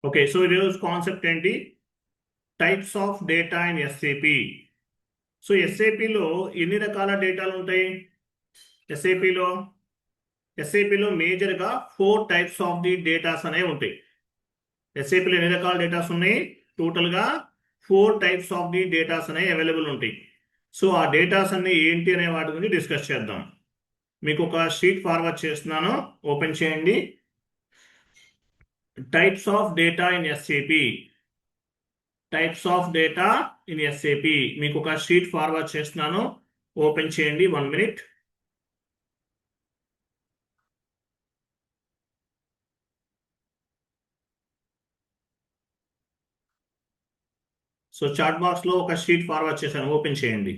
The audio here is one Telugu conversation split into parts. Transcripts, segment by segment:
ఓకే, సో ఈరోజు కాన్సెప్ట్ ఏంటి? Types of data in SAP. So ఎస్ఏపిలో ఎన్ని రకాల డేటాలు ఉంటాయి? ఎస్ఏపిలో ఎస్ఏపిలో మేజర్గా 4 టైప్స్ ఆఫ్ ది డేటాస్ అనేవి ఉంటాయి. ఎస్ఏపిలో ఎన్ని రకాల డేటాస్ ఉన్నాయి? టోటల్గా 4 టైప్స్ ఆఫ్ ది డేటాస్ అనేవి అవైలబుల్ ఉంటాయి. సో ఆ డేటాస్ అన్ని ఏంటి అనే వాటి గురించి డిస్కస్ చేద్దాం. మీకు ఒక షీట్ ఫార్వర్డ్ చేస్తున్నాను, ఓపెన్ చేయండి. Types of data in SAP. Types of data in SAP మీకు ఒక షీట్ ఫార్వర్డ్ చేస్తున్నాను, ఓపెన్ చేయండి. 1 minute. సో చాట్ బాక్స్ లో ఒక షీట్ ఫార్వర్డ్ చేశాను, ఓపెన్ చేయండి.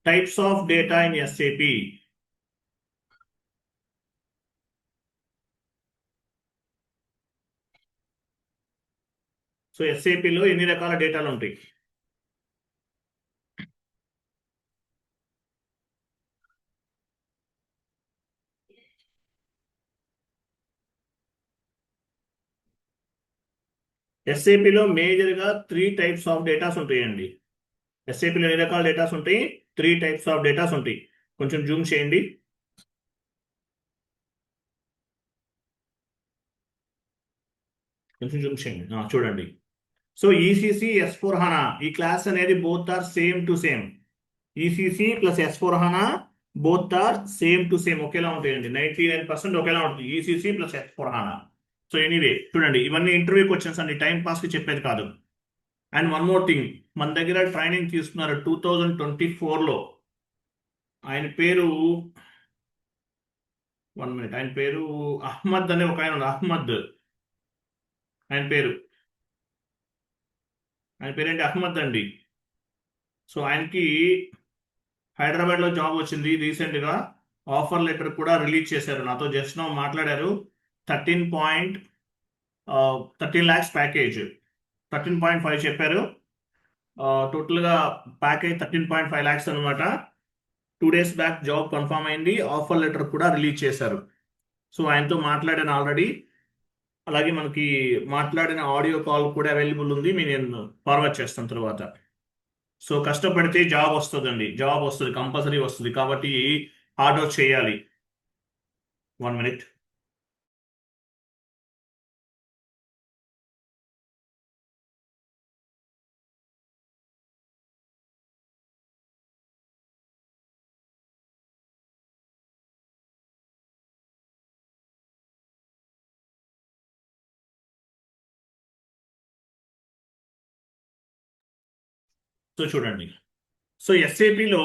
Types of data in SAP. So ఎస్ఏపిలో ఎన్ని రకాల డేటాలు ఉంటాయి? ఎస్ఏపిలో మేజర్గా 3 టైప్స్ ఆఫ్ డేటాస్ ఉంటాయండి. ఎస్ఏపిలో ఎన్ని రకాల డేటాస్ ఉంటాయి? 3 టైప్స్ ఆఫ్ డేటాస్ ఉంటాయి. కొంచెం జూమ్ చేయండి. కొంచెం జూమ్ చేయండి. చూడండి. సో ఈసీసీ S4 HANA ఈ క్లాస్ అనేది both are same to same. ECC plus S4 HANA both are same to same, ఒకేలా ఉంటాయండి. 99% ఒకేలా ఉంటుంది ECC plus S4 HANA. So anyway చూడండి, ఇవన్నీ ఇంటర్వ్యూ క్వశ్చన్స్ అండి, టైం పాస్కి చెప్పేది కాదు. అండ్ వన్ మోర్ థింగ్, మన దగ్గర ట్రైనింగ్ తీసుకున్నారు 2024లో. ఆయన పేరు 1 minute, ఆయన పేరు అహ్మద్ అనే ఒక ఆయన ఉన్నారు, అహ్మద్. ఆయన పేరేంటి? అహ్మద్ అండి. సో ఆయనకి హైదరాబాద్లో జాబ్ వచ్చింది రీసెంట్గా. ఆఫర్ లెటర్ కూడా రిలీజ్ చేశారు, నాతో జస్ట్ నౌ మాట్లాడారు. 13 lakhs ప్యాకేజ్, 13.5 చెప్పారు. టోటల్గా ప్యాకేజ్ 13.5 lakhs అనమాట. 2 days బ్యాక్ జాబ్ కన్ఫర్మ్ అయింది, ఆఫర్ లెటర్ కూడా రిలీజ్ చేశారు. సో ఆయనతో మాట్లాడాను ఆల్రెడీ. అలాగే మనకి మాట్లాడిన ఆడియో కాల్ కూడా అవైలబుల్ ఉంది, నేను ఫార్వర్డ్ చేస్తాను తర్వాత. సో కష్టపడితే జాబ్ వస్తుందండి, జాబ్ వస్తుంది, కంపల్సరీ వస్తుంది. కాబట్టి హార్డ్ వర్క్ చేయాలి. 1 minute. సో చూడండి, సో ఎస్ఏపిలో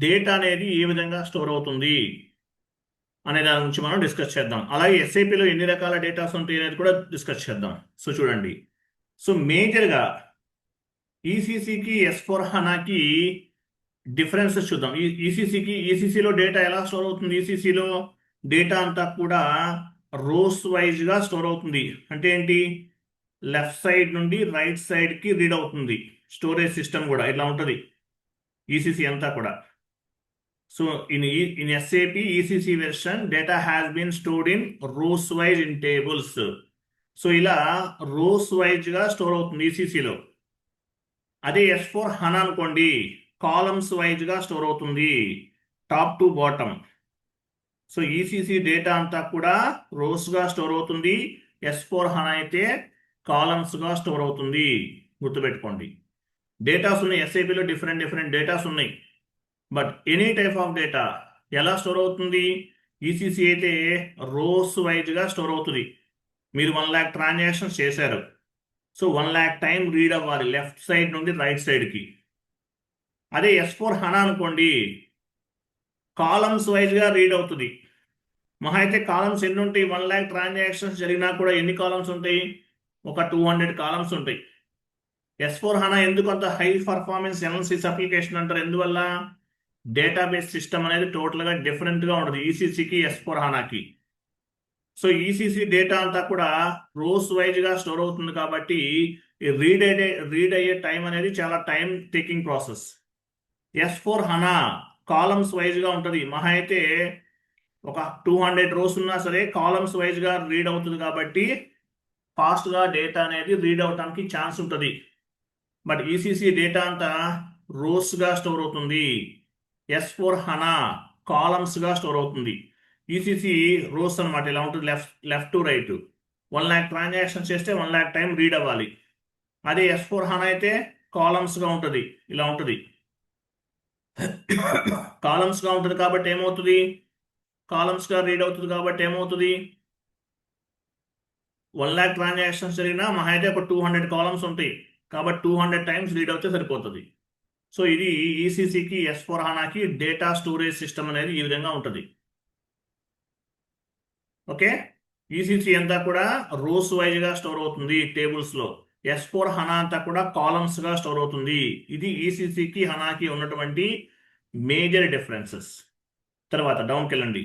డేటా అనేది ఏ విధంగా స్టోర్ అవుతుంది అనే దాని గురించి మనం డిస్కస్ చేద్దాం. అలాగే ఎస్ఏపిలో ఎన్ని రకాల డేటాస్ ఉంటాయి అనేది కూడా డిస్కస్ చేద్దాం. సో చూడండి, సో మేజర్గా ఈసీసీకి S4 HANAకి డిఫరెన్సెస్ చూద్దాం. ఈసీసీలో డేటా ఎలా స్టోర్ అవుతుంది? ఈసీసీలో డేటా అంతా కూడా రోస్ వైజ్గా స్టోర్ అవుతుంది. అంటే ఏంటి? లెఫ్ట్ సైడ్ నుండి రైట్ సైడ్కి రీడ్ అవుతుంది. స్టోరేజ్ సిస్టమ్ కూడా ఇట్లా ఉంటుంది ఈసీసీ అంతా కూడా. So in SAP ECC version, data has been stored in rows wise in tables. So ఇలా రోస్ వైజ్ గా స్టోర్ అవుతుంది ఈసీసీలో. అదే S4 HANA అనుకోండి, కాలమ్స్ వైజ్ గా స్టోర్ అవుతుంది, top to bottom. So ECC data అంతా కూడా రోస్ గా స్టోర్ అవుతుంది. S4 HANA అయితే కాలమ్స్ గా స్టోర్ అవుతుంది. గుర్తుపెట్టుకోండి, డేటాస్ ఉన్నాయి ఎస్ఐపిలో, డిఫరెంట్ డిఫరెంట్ డేటాస్ ఉన్నాయి. But any type of data ఎలా స్టోర్ అవుతుంది? ఈసీసీ అయితే రోస్ వైజ్గా స్టోర్ అవుతుంది. మీరు 1 lakh ట్రాన్సాక్షన్స్ చేశారు, సో 1 lakh టైం రీడ్ అవ్వాలి లెఫ్ట్ సైడ్ నుండి రైట్ సైడ్కి. అదే S4 HANA అనుకోండి, కాలమ్స్ వైజ్గా రీడ్ అవుతుంది. మహా అయితే కాలమ్స్ ఎన్ని ఉంటాయి? 1 lakh ట్రాన్సాక్షన్స్ జరిగినా కూడా ఎన్ని కాలమ్స్ ఉంటాయి? ఒక 200 కాలమ్స్ ఉంటాయి. S4 HANA ఎందుకు అంత హై పర్ఫార్మెన్స్ ఎనాలిసిస్ అప్లికేషన్ అంటారు? ఎందువల్ల? డేటాబేస్ సిస్టమ్ అనేది టోటల్గా డిఫరెంట్గా ఉంటుంది ఈసీసీకి S4 HANAకి. సో ఈసీసీ డేటా అంతా కూడా రోస్ వైజ్గా స్టోర్ అవుతుంది కాబట్టి రీడ్ అయ్యే టైం అనేది చాలా time taking process. S4 HANA columns వైజ్గా ఉంటుంది. మహా అయితే ఒక 200 రోస్ ఉన్నా సరే కాలమ్స్ వైజ్గా రీడ్ అవుతుంది కాబట్టి ఫాస్ట్గా డేటా అనేది రీడ్ అవడానికి ఛాన్స్ ఉంటుంది. బట్ ఈసీసీ డేటా అంతా రోస్గా స్టోర్ అవుతుంది. S4 హనా కాలమ్స్గా స్టోర్ అవుతుంది. ఈసీసీ రోస్ అనమాట, ఇలా ఉంటుంది, లెఫ్ట్ టు రైట్. 1,00,000 ట్రాన్సాక్షన్స్ చేస్తే 1,00,000 టైం రీడ్ అవ్వాలి. అదే S4 హనా అయితే కాలమ్స్గా ఉంటుంది, ఇలా ఉంటుంది. కాలమ్స్గా ఉంటుంది కాబట్టి ఏమవుతుంది, కాలమ్స్గా రీడ్ అవుతుంది కాబట్టి ఏమవుతుంది, 1,00,000 ట్రాన్సాక్షన్స్ జరిగినా మహా అయితే ఒక 200 కాలమ్స్ ఉంటాయి కాబట్టి 200 టైమ్స్ రీడ్ అవుతే సరిపోతుంది. సో ఇది ఈసీసీకి S4 హనాకి డేటా స్టోరేజ్ సిస్టమ్ అనేది ఈ విధంగా ఉంటుంది. ఓకే, ఈసీసీ అంతా కూడా రోస్ వైజ్గా స్టోర్ అవుతుంది టేబుల్స్లో. S4 హనా అంతా కూడా కాలమ్స్గా స్టోర్ అవుతుంది. ఇది ఈసీసీకి హనాకి ఉన్నటువంటి మేజర్ డిఫరెన్సెస్. తర్వాత డౌన్కి వెళ్ళండి.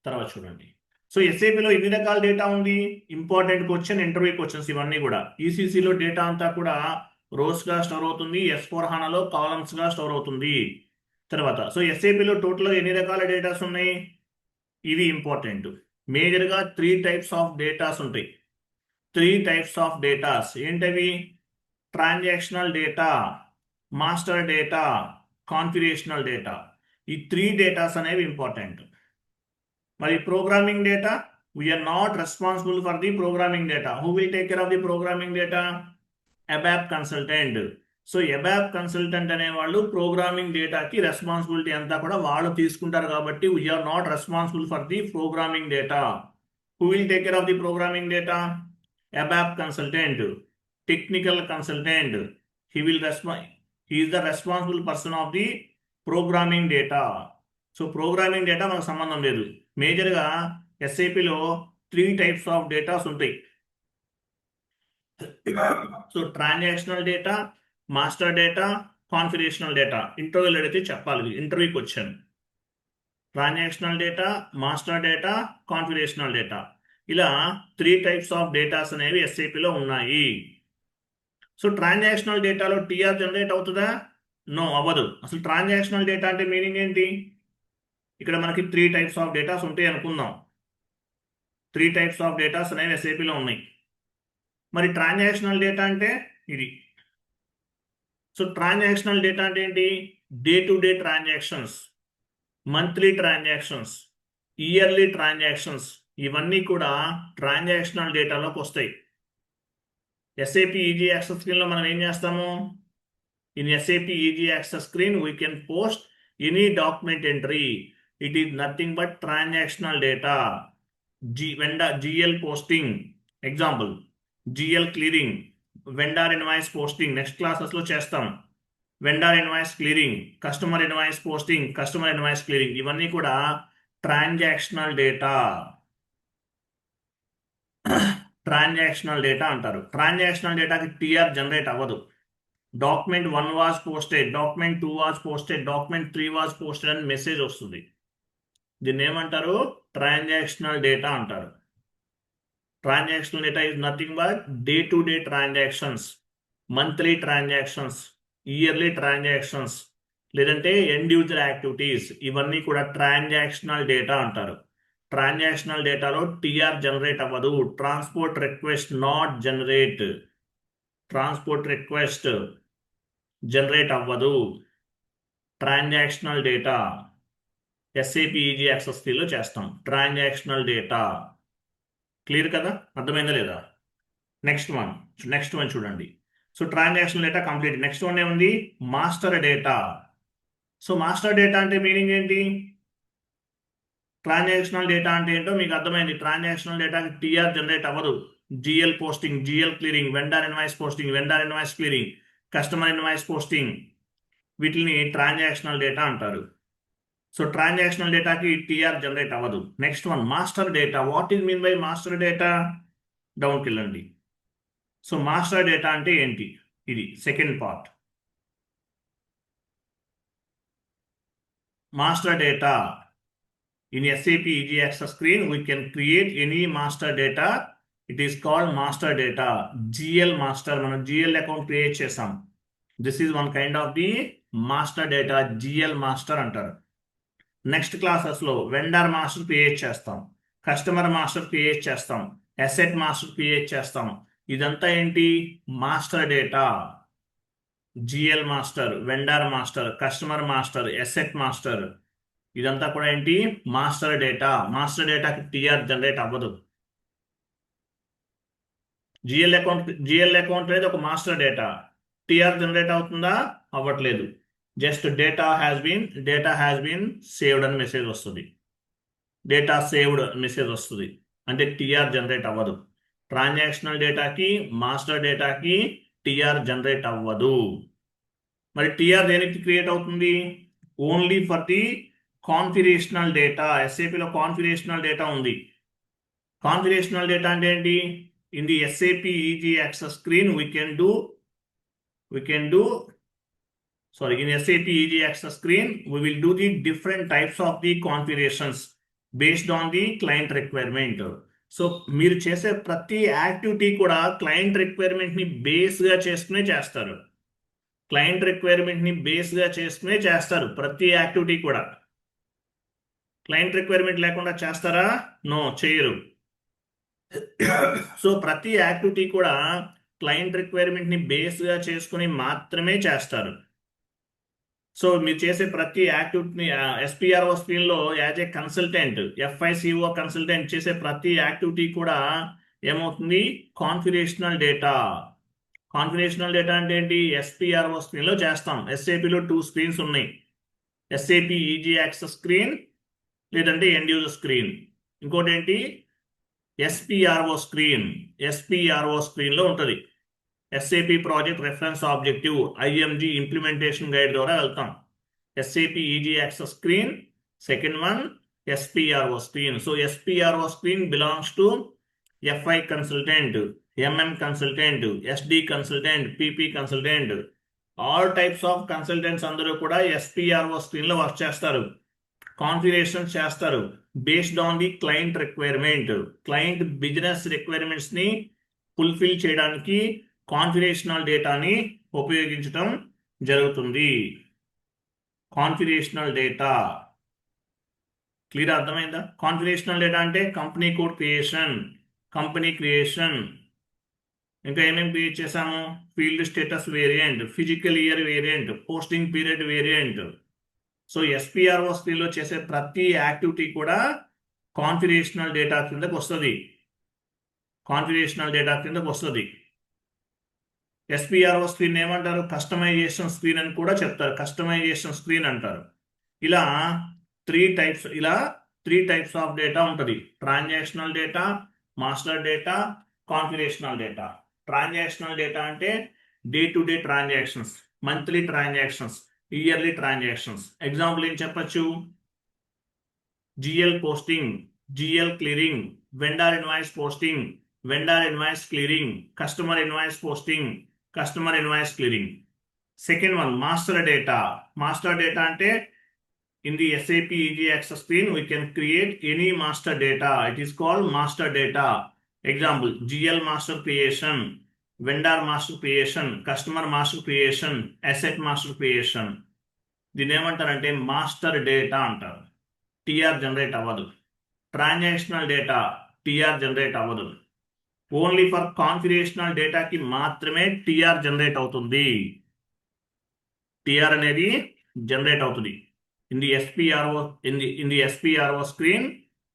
తర్వాత చూడండి. సో ఎస్ఏపిలో ఎన్ని రకాల డేటా ఉంది, ఇంపార్టెంట్ క్వశ్చన్, ఇంటర్వ్యూ క్వశ్చన్స్ ఇవన్నీ కూడా. ఈసీసీలో డేటా అంతా కూడా రోస్గా స్టోర్ అవుతుంది, S4 హనాలో కాలమ్స్గా స్టోర్ అవుతుంది. తర్వాత సో ఎస్ఏపిలో టోటల్గా ఎన్ని రకాల డేటాస్ ఉన్నాయి, ఇవి ఇంపార్టెంట్. మేజర్గా 3 టైప్స్ ఆఫ్ డేటాస్ ఉంటాయి. 3 టైప్స్ ఆఫ్ డేటాస్ ఏంటవి, transactional data, master data, configurational data. ఈ 3 డేటాస్ అనేవి ఇంపార్టెంట్. మరి programming data, we are not responsible for the programming data. Who will take care of the programming data, ABAP consultant. So ABAP consultant అనేవాళ్ళు ప్రోగ్రామింగ్ డేటాకి రెస్పాన్సిబిలిటీ అంతా కూడా వాళ్ళు తీసుకుంటారు కాబట్టి we are not responsible for the programming data. Who will take care of the programming data, ABAP consultant, technical consultant. He is the responsible person of the programming data. So programming data మనకు సంబంధం లేదు. మేజర్గా ఎస్ఏపిలో 3 టైప్స్ ఆఫ్ డేటాస్ ఉంటాయి. So transactional data, master data, configurational data. ఇంటర్వ్యూలో అడిగితే చెప్పాలి, ఇంటర్వ్యూకి వచ్చాను. Transactional data, master data, configurational data, ఇలా 3 టైప్స్ ఆఫ్ డేటాస్ అనేవి ఎస్ఏపిలో ఉన్నాయి. సో ట్రాన్సాక్షనల్ డేటాలో టీఆర్ జనరేట్ అవుతుందా, నో అవ్వదు. అసలు ట్రాన్సాక్షనల్ డేటా అంటే మీనింగ్ ఏంటి, ఇక్కడ మనకి 3 టైప్స్ ఆఫ్ డేటాస్ ఉంటాయి అనుకుందాం. 3 టైప్స్ ఆఫ్ డేటాస్ అనేవి ఎస్ఏపిలో ఉన్నాయి. మరి ట్రాన్సాక్షనల్ డేటా అంటే ఇది. సో ట్రాన్సాక్షనల్ డేటా అంటే ఏంటి, day to day transactions, monthly transactions, yearly transactions, ఇవన్నీ కూడా ట్రాన్సాక్షనల్ డేటాలోకి వస్తాయి. ఎస్ఏపి ఈజీ యాక్సెస్ స్క్రీన్లో మనం ఏం చేస్తాము, in SAP easy access screen we can post any document entry. It is nothing but transactional data. GL posting example, GL clearing, vendor invoice posting next క్లాసెస్లో చేస్తాం. Vendor invoice clearing, customer invoice posting, customer invoice clearing, ఇవన్నీ కూడా ట్రాన్సాక్షనల్ డేటా. ట్రాన్సాక్షనల్ డేటా అంటారు. ట్రాన్సాక్షనల్ డేటాకి టీఆర్ జనరేట్ అవ్వదు. Document 1 was posted, document 2 was posted, document 3 was posted అని మెసేజ్ వస్తుంది. దీన్ని ఏమంటారు, ట్రాన్సాక్షనల్ డేటా అంటారు. Transactional data is nothing but day to day transactions, monthly transactions, yearly transactions, లేదంటే ఎండ్ యూజర్ యాక్టివిటీస్, ఇవన్నీ కూడా ట్రాన్సాక్షనల్ డేటా అంటారు. ట్రాన్సాక్షనల్ డేటాలో టీఆర్ జనరేట్ అవ్వదు. Transport request not generate, transport request generate అవ్వదు. Transactional data SAP easy access స్క్రీన్లో చేస్తాం. ట్రాన్సాక్షనల్ డేటా క్లియర్ కదా, అర్థమైందా లేదా. నెక్స్ట్ వన్ చూడండి. So transactional data complete. Next one ఏముంది, master data. So master data అంటే మీనింగ్ ఏంటి, ట్రాన్సాక్షనల్ డేటా అంటే ఏంటో మీకు అర్థమైంది. ట్రాన్సాక్షనల్ డేటాకి టీఆర్ జనరేట్ అవ్వదు. GL posting, GL clearing, vendor invoice posting, vendor invoice clearing, customer invoice posting, వీటిని ట్రాన్సాక్షనల్ డేటా అంటారు. సో ట్రాన్సాక్షనల్ డేటాకి టీఆర్ జనరేట్ అవ్వదు. Next one master data. What is mean by master data, డౌన్కి వెళ్ళండి. సో మాస్టర్ డేటా అంటే ఏంటి, ఇది second part. Master data in SAP easy access screen we can create any master data. It is called master data. GL master, మనం GL అకౌంట్ క్రియేట్ చేసాం. This is one kind of the master data, GL master అంటారు. నెక్స్ట్ క్లాసెస్లో వెండర్ మాస్టర్ క్రియేట్ చేస్తాం, కస్టమర్ మాస్టర్ క్రియేట్ చేస్తాం, అసెట్ మాస్టర్ క్రియేట్ చేస్తాం. ఇదంతా ఏంటి? Master data. GL master, vendor master, customer master, asset master, ఇదంతా కూడా ఏంటి? Master data. మాస్టర్ డేటాకి టీఆర్ జనరేట్ అవ్వదు. జిఎల్ అకౌంట్ అనేది ఒక మాస్టర్ డేటా. టీఆర్ జనరేట్ అవుతుందా? అవ్వట్లేదు. Just data has been saved అని మెసేజ్ వస్తుంది. డేటా సేవ్డ్ మెసేజ్ వస్తుంది, అంటే టీఆర్ జనరేట్ అవ్వదు. ట్రాన్సాక్షనల్ డేటాకి, మాస్టర్ డేటాకి టీఆర్ జనరేట్ అవ్వదు. మరి టీఆర్ దేనికి క్రియేట్ అవుతుంది? Only for the configurational data. ఎస్ఏపిలో కాన్ఫిగరేషనల్ డేటా ఉంది. కాన్ఫిగరేషనల్ డేటా అంటే ఏంటి? In the SAP EG access screen, in SAP EG access screen, we will do the different types of the configurations based on the client requirement. So మీరు చేసే ప్రతి యాక్టివిటీ కూడా క్లయింట్ రిక్వైర్మెంట్ ని బేస్ గా చేసుకునే చేస్తారు. ప్రతి యాక్టివిటీ కూడా. క్లయింట్ రిక్వైర్మెంట్ లేకుండా చేస్తారా? నో, చేయరు. సో ప్రతి యాక్టివిటీ కూడా క్లయింట్ రిక్వైర్మెంట్ ని బేస్ గా చేసుకుని మాత్రమే చేస్తారు. సో మీరు చేసే ప్రతి యాక్టివిటీని ఎస్పీఆర్ఓ స్క్రీన్ లో as a consultant, FICO consultant చేసే ప్రతి యాక్టివిటీ కూడా ఏమవుతుంది? Configurational data. కాన్ఫిగరేషనల్ డేటా అంటే ఏంటి? ఎస్పీఆర్ఓ స్క్రీన్ లో చేస్తాం. ఎస్ఏపిలో 2 స్క్రీన్స్ ఉన్నాయి, ఎస్ఏపి ఈజీ యాక్సెస్ స్క్రీన్, లేదంటే ఎండ్ యూజర్ స్క్రీన్. ఇంకోటి ఏంటి? ఎస్పీఆర్ఓ స్క్రీన్ లో ఉంటుంది. SAP project reference objective, IMG implementation guide ద్వారా వెళ్తాం. SAP easy access screen, second one SPRO screen. So SPRO screen belongs to FI consultant, MM consultant, SD consultant, PP consultant. All types of consultants అందరూ కూడా ఎస్పీఆర్ఓ స్క్రీన్ లో వర్క్ చేస్తారు, కాన్ఫిగరేషన్ చేస్తారు based on the client requirement. Client business requirements ని ఫుల్ఫిల్ చేయడానికి కాన్ఫిగరేషనల్ డేటాని ఉపయోగించడం జరుగుతుంది. కాన్ఫిగరేషనల్ డేటా క్లియర్ అర్థమైందా? కాన్ఫిగరేషనల్ డేటా అంటే కంపెనీ కోడ్ క్రియేషన్, ఇంకా ఏమేమి క్రియేట్ చేశాము? Field status variant, physical year variant, posting period variant. So SPRO స్క్రీన్లో చేసే ప్రతి యాక్టివిటీ కూడా కాన్ఫిగరేషనల్ డేటా కిందకు వస్తుంది. ఎస్పీఆర్ఓ స్క్రీన్ ఏమంటారు? కస్టమైజేషన్ స్క్రీన్ అని కూడా చెప్తారు. కస్టమైజేషన్ స్క్రీన్ అంటారు. ఇలా త్రీ టైప్స్ ఆఫ్ డేటా ఉంటుంది. Transactional data, master data, configurational data. Transactional data అంటే day to day transactions, monthly transactions, yearly transactions. Example ఏం చెప్పచ్చు? GL posting, GL clearing, vendor invoice posting, vendor invoice clearing, customer invoice posting, customer invoice clearing. Second one master data. Master data అంటే in the SAP EG access screen we can create any master data. It is called master data. Example, GL master creation, vendor master creation, customer master creation, asset master creation. దీని ఏమంటారంటే మాస్టర్ డేటా అంటారు. టీఆర్ జనరేట్ అవ్వదు. ట్రాన్సాక్షనల్ డేటా టీఆర్ జనరేట్ అవ్వదు. ఓన్లీ ఫర్ కాన్ఫిగరేషనల్ డేటాకి మాత్రమే టీఆర్ జనరేట్ అవుతుంది. టీఆర్ అనేది జనరేట్ అవుతుంది. In the SPRO screen,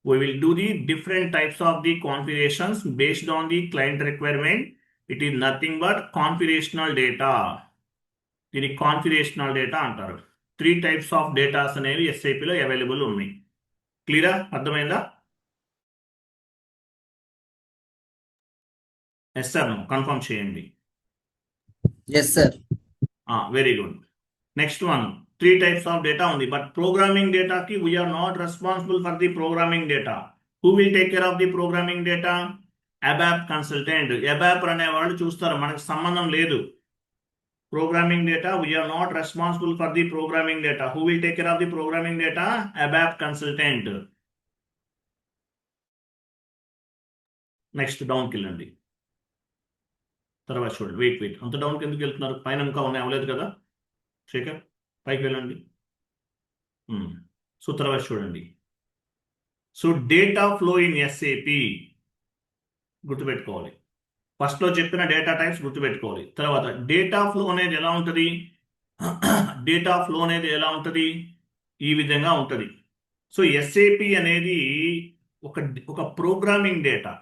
we will do the different types of the configurations based on the client requirement. It is nothing but configurational data. దీని కాన్ఫిగరేషనల్ డేటా అంటారు. 3 types of data అనేవి SAP లో అవైలబుల్ ఉన్నాయి. క్లియరా? అర్థమైందా? ఎస్ సార్, కన్ఫర్మ్ చేయండి. Yes sir. Very good. Next one, 3 types of data ఉంది. But programming data ki we are not responsible for the programming data. Who will take care of the programming data? ABAP consultant. ABAP అనే వాళ్ళు చూస్తారు, మనకు సంబంధం లేదు. Programming data, we are not responsible for the programming data. Who will take care of the programming data? ABAP consultant. Next డౌన్కి వెళ్ళండి. తర్వాత చూడండి. వెయిట్ అంత డౌన్కి ఎందుకు వెళ్తున్నారు? పైన ఇంకా ఉన్నాయి, అవ్వలేదు కదా. శేఖర్ పైకి వెళ్ళండి. సో తర్వాత చూడండి. So data flow in SAP గుర్తుపెట్టుకోవాలి. ఫస్ట్లో చెప్పిన డేటా టైప్స్ గుర్తుపెట్టుకోవాలి. తర్వాత డేటా ఫ్లో అనేది ఎలా ఉంటుంది? డేటా ఫ్లో అనేది ఎలా ఉంటుంది? ఈ విధంగా ఉంటుంది. సో ఎస్ఏపి అనేది ఒక ఒక ప్రోగ్రామింగ్ డేటా.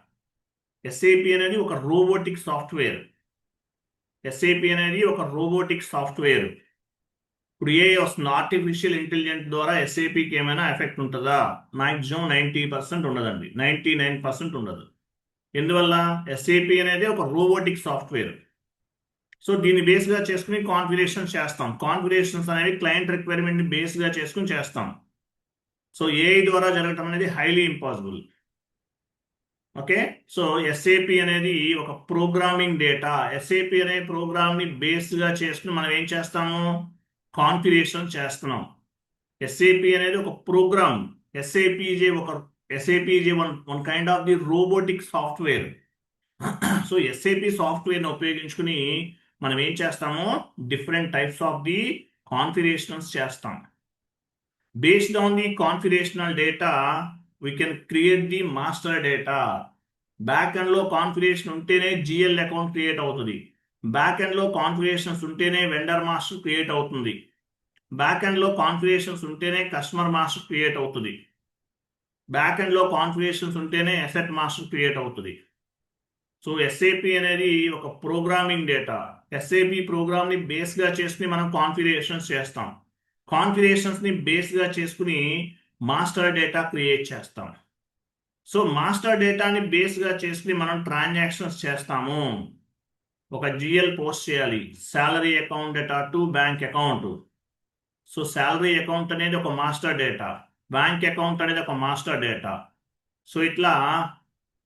ఎస్ఏపి అనేది ఒక రోబోటిక్ సాఫ్ట్వేర్. ఎస్ఏపి అనేది ఒక రోబోటిక్ సాఫ్ట్వేర్. ఇప్పుడు ఏ వస్తుంది? ఆర్టిఫిషియల్ ఇంటెలిజెన్స్ ద్వారా ఎస్ఏపికి ఏమైనా ఎఫెక్ట్ ఉంటుందా? మ్యాక్సిమం 90% ఉండదండి, 99% ఉండదు. ఎందువల్ల? ఎస్ఏపి అనేది ఒక రోబోటిక్ సాఫ్ట్వేర్. సో దీన్ని బేస్గా చేసుకుని కాన్ఫిగరేషన్ చేస్తాం. కాన్ఫిగరేషన్స్ అనేవి క్లయింట్ రిక్వైర్మెంట్ని బేస్గా చేసుకుని చేస్తాం. సో ఏఐ ద్వారా జరగటం అనేది highly impossible. Okay, so SAP అనేది ఒక ప్రోగ్రామింగ్ డేటా. ఎస్ఏపి అనే ప్రోగ్రామ్ని బేస్గా చేసుకుని మనం ఏం చేస్తాము? కాన్ఫిగరేషన్ చేస్తున్నాం. ఎస్ఏపి అనేది ఒక program. SAP is one kind of the robotic software. So SAP సాఫ్ట్వేర్ని ఉపయోగించుకుని మనం ఏం చేస్తాము? Different types of the configurations చేస్తాం. Based on the configurational data we can create the master data. Back end లో కాన్ఫిగరేషన్ ఉంటేనే జిఎల్ అకౌంట్ క్రియేట్ అవుతుంది. బ్యాక్ ఎండ్ లో కాన్ఫిగరేషన్స్ ఉంటేనే వెండర్ మాస్టర్ క్రియేట్ అవుతుంది. బ్యాక్ ఎండ్ లో కాన్ఫిగరేషన్స్ ఉంటేనే కస్టమర్ మాస్టర్ క్రియేట్ అవుతుంది. బ్యాక్ ఎండ్ లో కాన్ఫిగరేషన్స్ ఉంటేనే అసెట్ మాస్టర్ క్రియేట్ అవుతుంది. సో ఎస్ఏపి అనేది ఒక ప్రోగ్రామింగ్ డేటా. ఎస్ఏపి ప్రోగ్రామ్ ని బేస్ గా చేసుకుని మనం కాన్ఫిగరేషన్స్ చేస్తాం. కాన్ఫిగరేషన్స్ ని బేస్ గా చేసుకుని మాస్టర్ డేటా క్రియేట్ చేస్తాం. సో మాస్టర్ డేటాని బేస్గా చేసుకుని మనం ట్రాన్సాక్షన్స్ చేస్తాము. ఒక జిఎల్ పోస్ట్ చేయాలి, salary account data to bank account. So salary account అనేది ఒక మాస్టర్ డేటా, బ్యాంక్ అకౌంట్ అనేది ఒక మాస్టర్ డేటా. సో ఇట్లా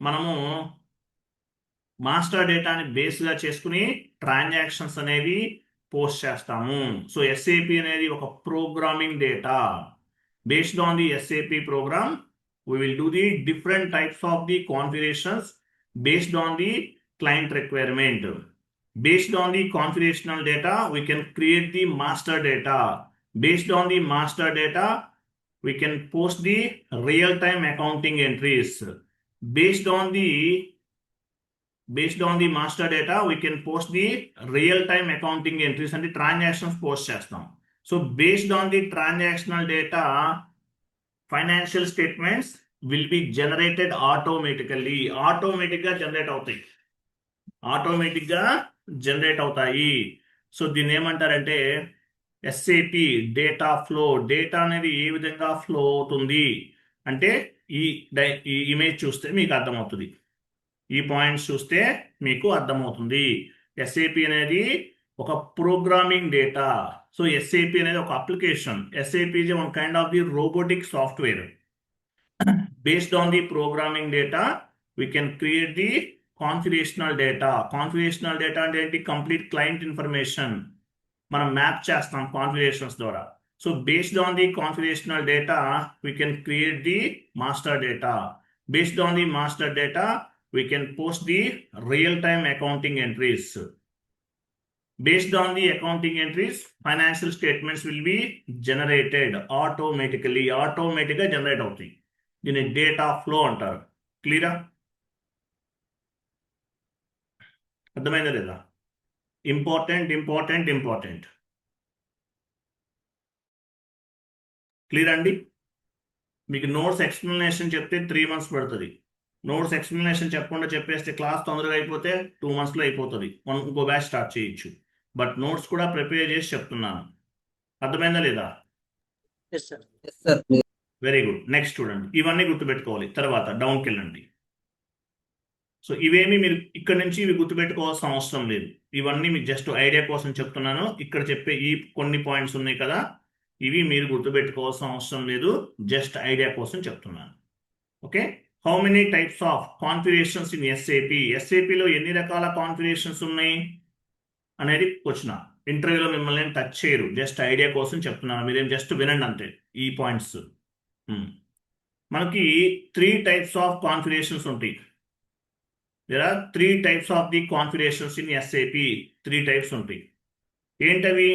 మనము మాస్టర్ డేటాని బేస్గా చేసుకుని ట్రాన్సాక్షన్స్ అనేవి పోస్ట్ చేస్తాము. సో ఎస్ఏపి అనేది ఒక programming data. Based on the SAP program, we will do the different types of the configurations based on the client requirement. Based on the configurational data, we can create the master data. Based on the master data, we can post the real-time accounting entries. Based on the master data, we can post the real-time accounting entries and the transactions post చేస్తాం. So based on the transactional data, financial statements will be generated automatically. ఆటోమేటిక్గా జనరేట్ అవుతాయి. సో దీన్ని ఏమంటారంటే ఎస్ఏపి డేటా ఫ్లో. డేటా అనేది ఏ విధంగా ఫ్లో అవుతుంది అంటే ఈ ఇమేజ్ చూస్తే మీకు అర్థమవుతుంది, ఈ పాయింట్స్ చూస్తే మీకు అర్థమవుతుంది. ఎస్ఏపి అనేది ఒక ప్రోగ్రామింగ్ డేటా. సో ఎస్ఏపి అనేది ఒక application. SAP is one kind of the robotic software. Based on the programming data, we can create the configurational data. Configurational data అంటే ఏంటి? కంప్లీట్ క్లయింట్ ఇన్ఫర్మేషన్ మనం మ్యాప్ చేస్తాం కాన్ఫిగరేషన్స్ ద్వారా. So based on the configurational data we can create the master data. Based on the master data, we can post the real-time accounting entries. Based on the accounting entries, financial statements will be generated automatically. ఆటోమేటిక్గా జనరేట్ అవుతాయి. దీన్ని డేటా ఫ్లో అంటారు. క్లియరా? అర్థమైందా లేదా? ఇంపార్టెంట్. క్లియర్ అండి? మీకు నోట్స్ ఎక్స్ప్లెనేషన్ చెప్తే 3 months పడుతుంది. నోట్స్ ఎక్స్ప్లెనేషన్ చెప్పకుండా చెప్పేస్తే క్లాస్ తొందరగా అయిపోతే 2 monthsలో అయిపోతుంది. ఇంకో బ్యాచ్ స్టార్ట్ చేయొచ్చు. బట్ నోట్స్ కూడా ప్రిపేర్ చేసి చెప్తున్నాను. అర్థమైందా లేదా? Yes, sir. Yes, sir. Very good. Next చూడండి, ఇవన్నీ గుర్తుపెట్టుకోవాలి. తర్వాత డౌన్కి వెళ్ళండి. సో ఇవేమి మీరు ఇక్కడ నుంచి ఇవి గుర్తుపెట్టుకోవాల్సిన అవసరం లేదు. ఇవన్నీ మీకు జస్ట్ ఐడియా కోసం చెప్తున్నాను. ఇక్కడ చెప్పే ఈ కొన్ని పాయింట్స్ ఉన్నాయి కదా, ఇవి మీరు గుర్తుపెట్టుకోవాల్సిన అవసరం లేదు, జస్ట్ ఐడియా కోసం చెప్తున్నాను. Okay, how many types of configurations in SAP? ఎస్ఏపిలో ఎన్ని రకాల కాన్ఫిగరేషన్స్ ఉన్నాయి అనేది క్వశ్చన్. ఇంటర్వ్యూలో మిమ్మల్ని టచ్ చేయరు, జస్ట్ ఐడియా కోసం చెప్తున్నాను. మీరేం జస్ట్ వినండి అంతే ఈ పాయింట్స్. మనకి 3 types ఆఫ్ కాన్ఫిగరేషన్స్ ఉంటాయి. There are 3 types of the configurations in SAP. 3 types ఉంటాయి. ఏంటవి?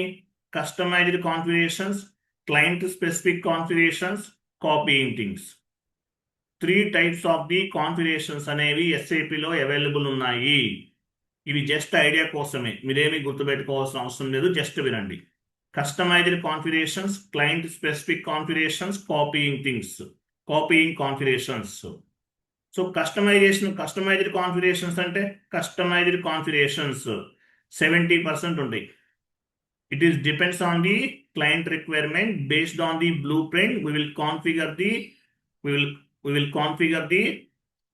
Customized configurations, client specific configurations, copying things. 3 types of the configurations అనేవి SAP లో అవైలబుల్ ఉన్నాయి. ఇవి జస్ట్ ఐడియా కోసమే, మీరేమీ గుర్తుపెట్టుకోవాల్సిన అవసరం లేదు, జస్ట్ వినండి. Customized configurations, client specific configurations, copying things, copying configurations. So customized configurations అంటే కస్టమైజ్డ్ కాన్ఫిగరేషన్స్ 70% ఉంటాయి. It is depends on the client requirement. Based on the blueprint, we will configure the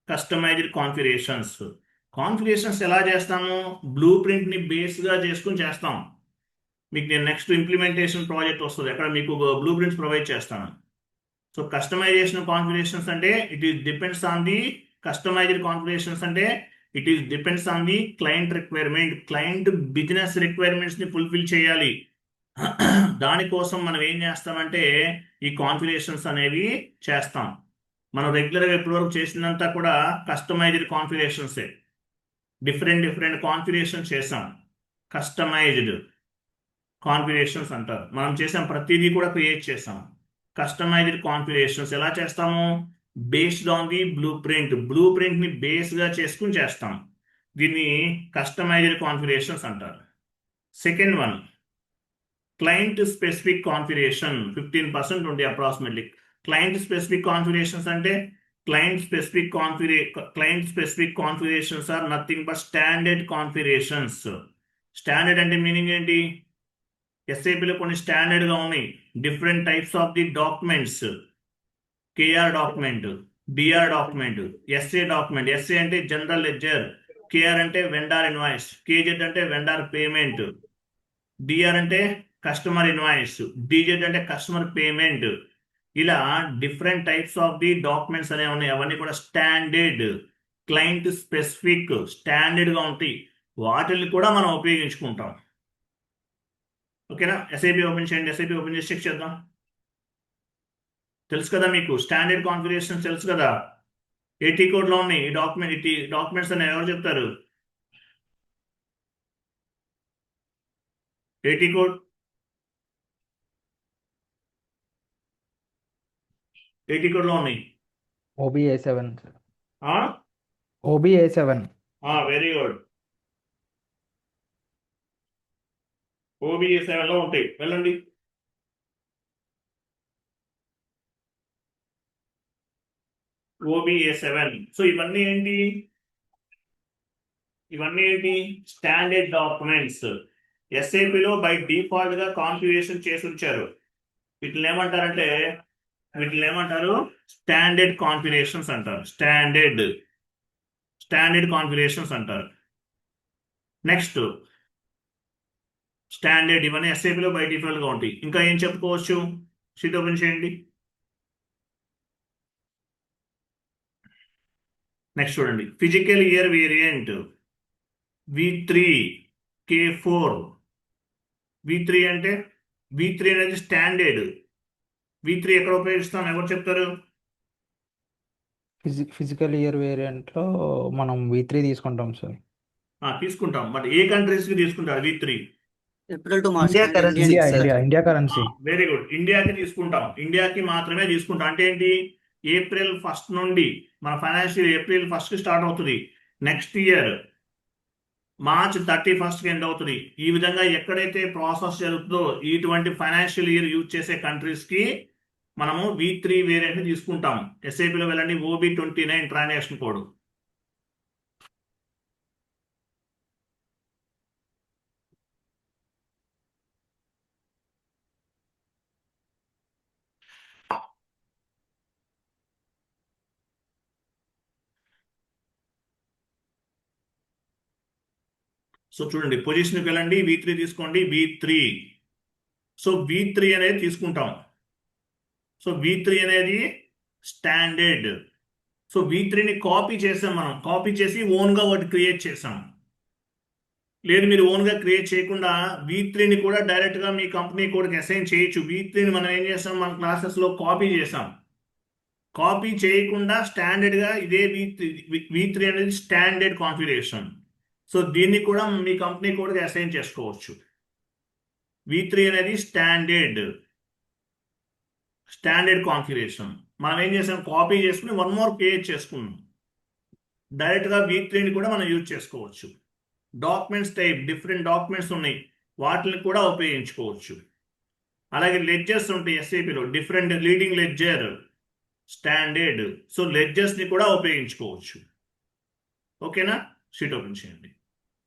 customized configurations. Configurations ఎలా చేస్తాము? బ్లూ ప్రింట్ ని బేస్ గా చేసుకుని చేస్తాం. మీకు నేను నెక్స్ట్ ఇంప్లిమెంటేషన్ ప్రాజెక్ట్ వస్తుంది, అక్కడ మీకు బ్లూ ప్రింట్స్ ప్రొవైడ్ చేస్తాను. సో కస్టమైజేషన్ కాన్ఫిగరేషన్స్ అంటే it is depends on the customized configurations అంటే it is depends on the client requirement. Client business requirements ని ఫుల్ఫిల్ చేయాలి. దానికోసం మనం ఏం చేస్తామంటే ఈ కాన్ఫిగరేషన్స్ అనేవి చేస్తాం. మనం రెగ్యులర్గా ఇప్పటివరకు చేసినంతా కూడా కస్టమైజ్డ్ కాన్ఫిగరేషన్సే. డిఫరెంట్ కాన్ఫిగరేషన్స్ చేసాం, కస్టమైజ్డ్ కాన్ఫిగరేషన్స్ అంటారు. మనం చేసాం ప్రతిదీ కూడా క్రియేట్ చేసాం. కస్టమైజ్డ్ కాన్ఫిగరేషన్స్ ఎలా చేస్తాము? Based on the blueprint ని బేస్ గా చేసుకుని చేస్తాం. దీన్ని కస్టమైజ్డ్ కాన్ఫిగరేషన్స్ అంటారు. Second one, client specific configuration 15% ఉంది అప్రాక్సిమేట్లీ. క్లయింట్ స్పెసిఫిక్ కాన్ఫిగరేషన్స్ అంటే client specific configurations are nothing but standard configurations. Standard అంటే మీనింగ్ ఏంటి? ఎస్ఏపిలో కొన్ని స్టాండర్డ్ గా ఉన్నాయి. Different types of the documents, KR document, DR document, SA document. SA అంటే జనరల్ లెడ్జర్, కేఆర్ అంటే వెండార్ ఇన్వాయిస్, కేజెడ్ అంటే వెండార్ పేమెంట్, డిఆర్ అంటే కస్టమర్ ఇన్వాయిస్, డిజెడ్ అంటే కస్టమర్ పేమెంట్. ఇలా different types of the documents అనేవి ఉన్నాయి. అవన్నీ కూడా స్టాండర్డ్, క్లయింట్ స్పెసిఫిక్, స్టాండర్డ్ గా ఉంటాయి. వాటిని కూడా మనం ఉపయోగించుకుంటాం. ఓకేనా? ఎస్ఐపి ఓపెన్ చేయండి. ఎస్ఐపి ఓపెన్ చేసి చెక్ చేద్దాం. తెలుసు కదా మీకు, స్టాండర్డ్ కాన్ఫిగరేషన్ తెలుసు కదా. ఏటీ కోడ్ లో ఉన్నాయి ఈ డాక్యుమెంట్స్ అనేవి ఎవరు చెప్తారు? ఏటీ కోడ్ లో ఉన్నాయి. OBA7. OBA7. Very good. OBA7 లో ఉంటాయి. వెళ్ళండి. OBA7. సో ఇవన్నీ ఏంటి? Standard documents. ఎస్ఏపిలో బై డిఫాల్ట్ గా కాన్ఫిగరేషన్ చేసి ఉంచారు. వీటిని ఏమంటారు? స్టాండర్డ్ కాన్ఫిగరేషన్స్ అంటారు. స్టాండర్డ్ కాన్ఫిగరేషన్స్ అంటారు. నెక్స్ట్ స్టాండర్డ్, ఇవన్నీ ఎస్ఏపిలో బై డిఫాల్ట్ గా ఉంటాయి. ఇంకా ఏం చెప్పుకోవచ్చు? షీట్ ఓపెన్ చేయండి. నెక్స్ట్ చూడండి, physical year variant V3 K4. V3 అంటే V3 అనేది స్టాండర్డ్. V3 ఎక్కడ ఉపయోగిస్తాం? ఎవరు చెప్తారు? ఫిజికల్ ఇయర్ వేరియంట్ లో మనం V3 తీసుకుంటాం సార్. తీసుకుంటాం. బట్ ఏ కంట్రీస్ కి తీసుకుంటారు V3? April to March. India currency, Indian, sir. India currency. Very good. ఇండియాకి తీసుకుంటాం. ఇండియాకి మాత్రమే తీసుకుంటాం. అంటే ఏంటి? April 1st నుండి మన ఫైనాన్షియల్ April 1st కి స్టార్ట్ అవుతుంది. నెక్స్ట్ ఇయర్ March 31st కి ఎండ్ అవుతుంది. ఈ విధంగా ఎక్కడైతే ప్రాసెస్ జరుగుతుందో ఇటువంటి ఫైనాన్షియల్ ఇయర్ యూజ్ చేసే కంట్రీస్ కి మనము V3 వేరియంట్ ని తీసుకుంటాం. ఎస్ఐపిలో వెళ్ళండి, OB29 ట్రాన్సాక్షన్ కోడ్. సో చూడండి, పొజిషన్కి వెళ్ళండి, V3 తీసుకోండి. V3. సో V3 అనేది తీసుకుంటాం. సో V3 అనేది స్టాండర్డ్. సో V3ని కాపీ చేసాం. మనం కాపీ చేసి ఓన్గా ఒకటి క్రియేట్ చేసాం. లేదు మీరు ఓన్గా క్రియేట్ చేయకుండా V3ని కూడా డైరెక్ట్గా మీ కంపెనీ కోడ్కి అసైన్ చేయొచ్చు. V3ని మనం ఏం చేస్తాం? మన క్లాసెస్లో కాపీ చేసాం. కాపీ చేయకుండా స్టాండర్డ్గా ఇదే V3 అనేది స్టాండర్డ్ కాన్ఫిగరేషన్. సో దీన్ని కూడా మీ కంపెనీ కోడ్కి అసైన్ చేసుకోవచ్చు. V3 అనేది స్టాండర్డ్. స్టాండర్డ్ కాన్ఫిగరేషన్ మనం ఏం చేసాం, కాపీ చేసుకుని వన్ మోర్ క్రియేట్ చేసుకున్నాం. డైరెక్ట్గా V3ని కూడా మనం యూజ్ చేసుకోవచ్చు. డాక్యుమెంట్స్ టైప్ డిఫరెంట్ డాక్యుమెంట్స్ ఉన్నాయి, వాటిని కూడా ఉపయోగించుకోవచ్చు. అలాగే లెడ్జర్స్ ఉంటాయి ఎస్ఏపిలో, different leading ledger, standard. So లెడ్జర్స్ని కూడా ఉపయోగించుకోవచ్చు. ఓకేనా, షీట్ ఓపెన్ చేయండి.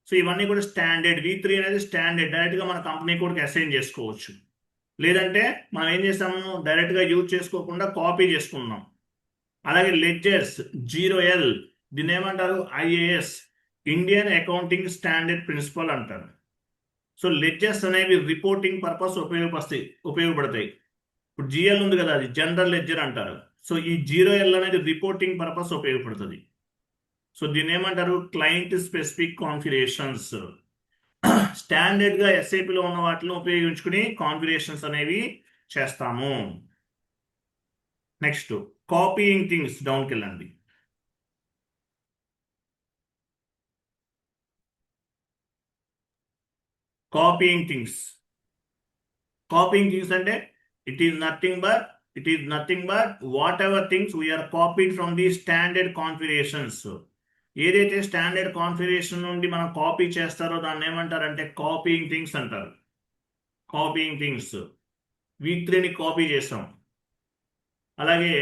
సో ఇవన్నీ కూడా స్టాండర్డ్. V3 అనేది స్టాండర్డ్, డైరెక్ట్గా మన కంపెనీ కోడ్కి అసైన్ చేసుకోవచ్చు. లేదంటే మనం ఏం చేస్తాము, డైరెక్ట్గా యూజ్ చేసుకోకుండా కాపీ చేసుకున్నాం. అలాగే లెడ్జర్స్ 0L, దీన్ని ఏమంటారు, IAS, Indian accounting standard principle అంటారు. సో లెడ్జర్స్ అనేవి రిపోర్టింగ్ పర్పస్ ఉపయోగపడతాయి. ఇప్పుడు GL ఉంది కదా, అది జనరల్ లెడ్జర్ అంటారు. సో ఈ 0L అనేది రిపోర్టింగ్ పర్పస్ ఉపయోగపడుతుంది. సో దీన్ని ఏమంటారు, క్లయింట్ స్పెసిఫిక్ కాన్ఫిగరేషన్స్. స్టాండర్డ్గా ఎస్ఏపిలో ఉన్న వాటిని ఉపయోగించుకుని కాన్ఫిగరేషన్స్ అనేవి చేస్తాము. నెక్స్ట్ కాపీయింగ్ థింగ్స్, డౌన్కి వెళ్ళండి. కాపీయింగ్ థింగ్స్ అంటే it is nothing but whatever things we are copied from the standard configurations. ఏదైతే స్టాండర్డ్ కాన్ఫిగరేషన్ నుండి మనం కాపీ చేస్తారో దాన్ని ఏమంటారంటే కాపీయింగ్ థింగ్స్ అంటారు. కాపీయింగ్ థింగ్స్, V3ని కాపీ చేసాం. అలాగే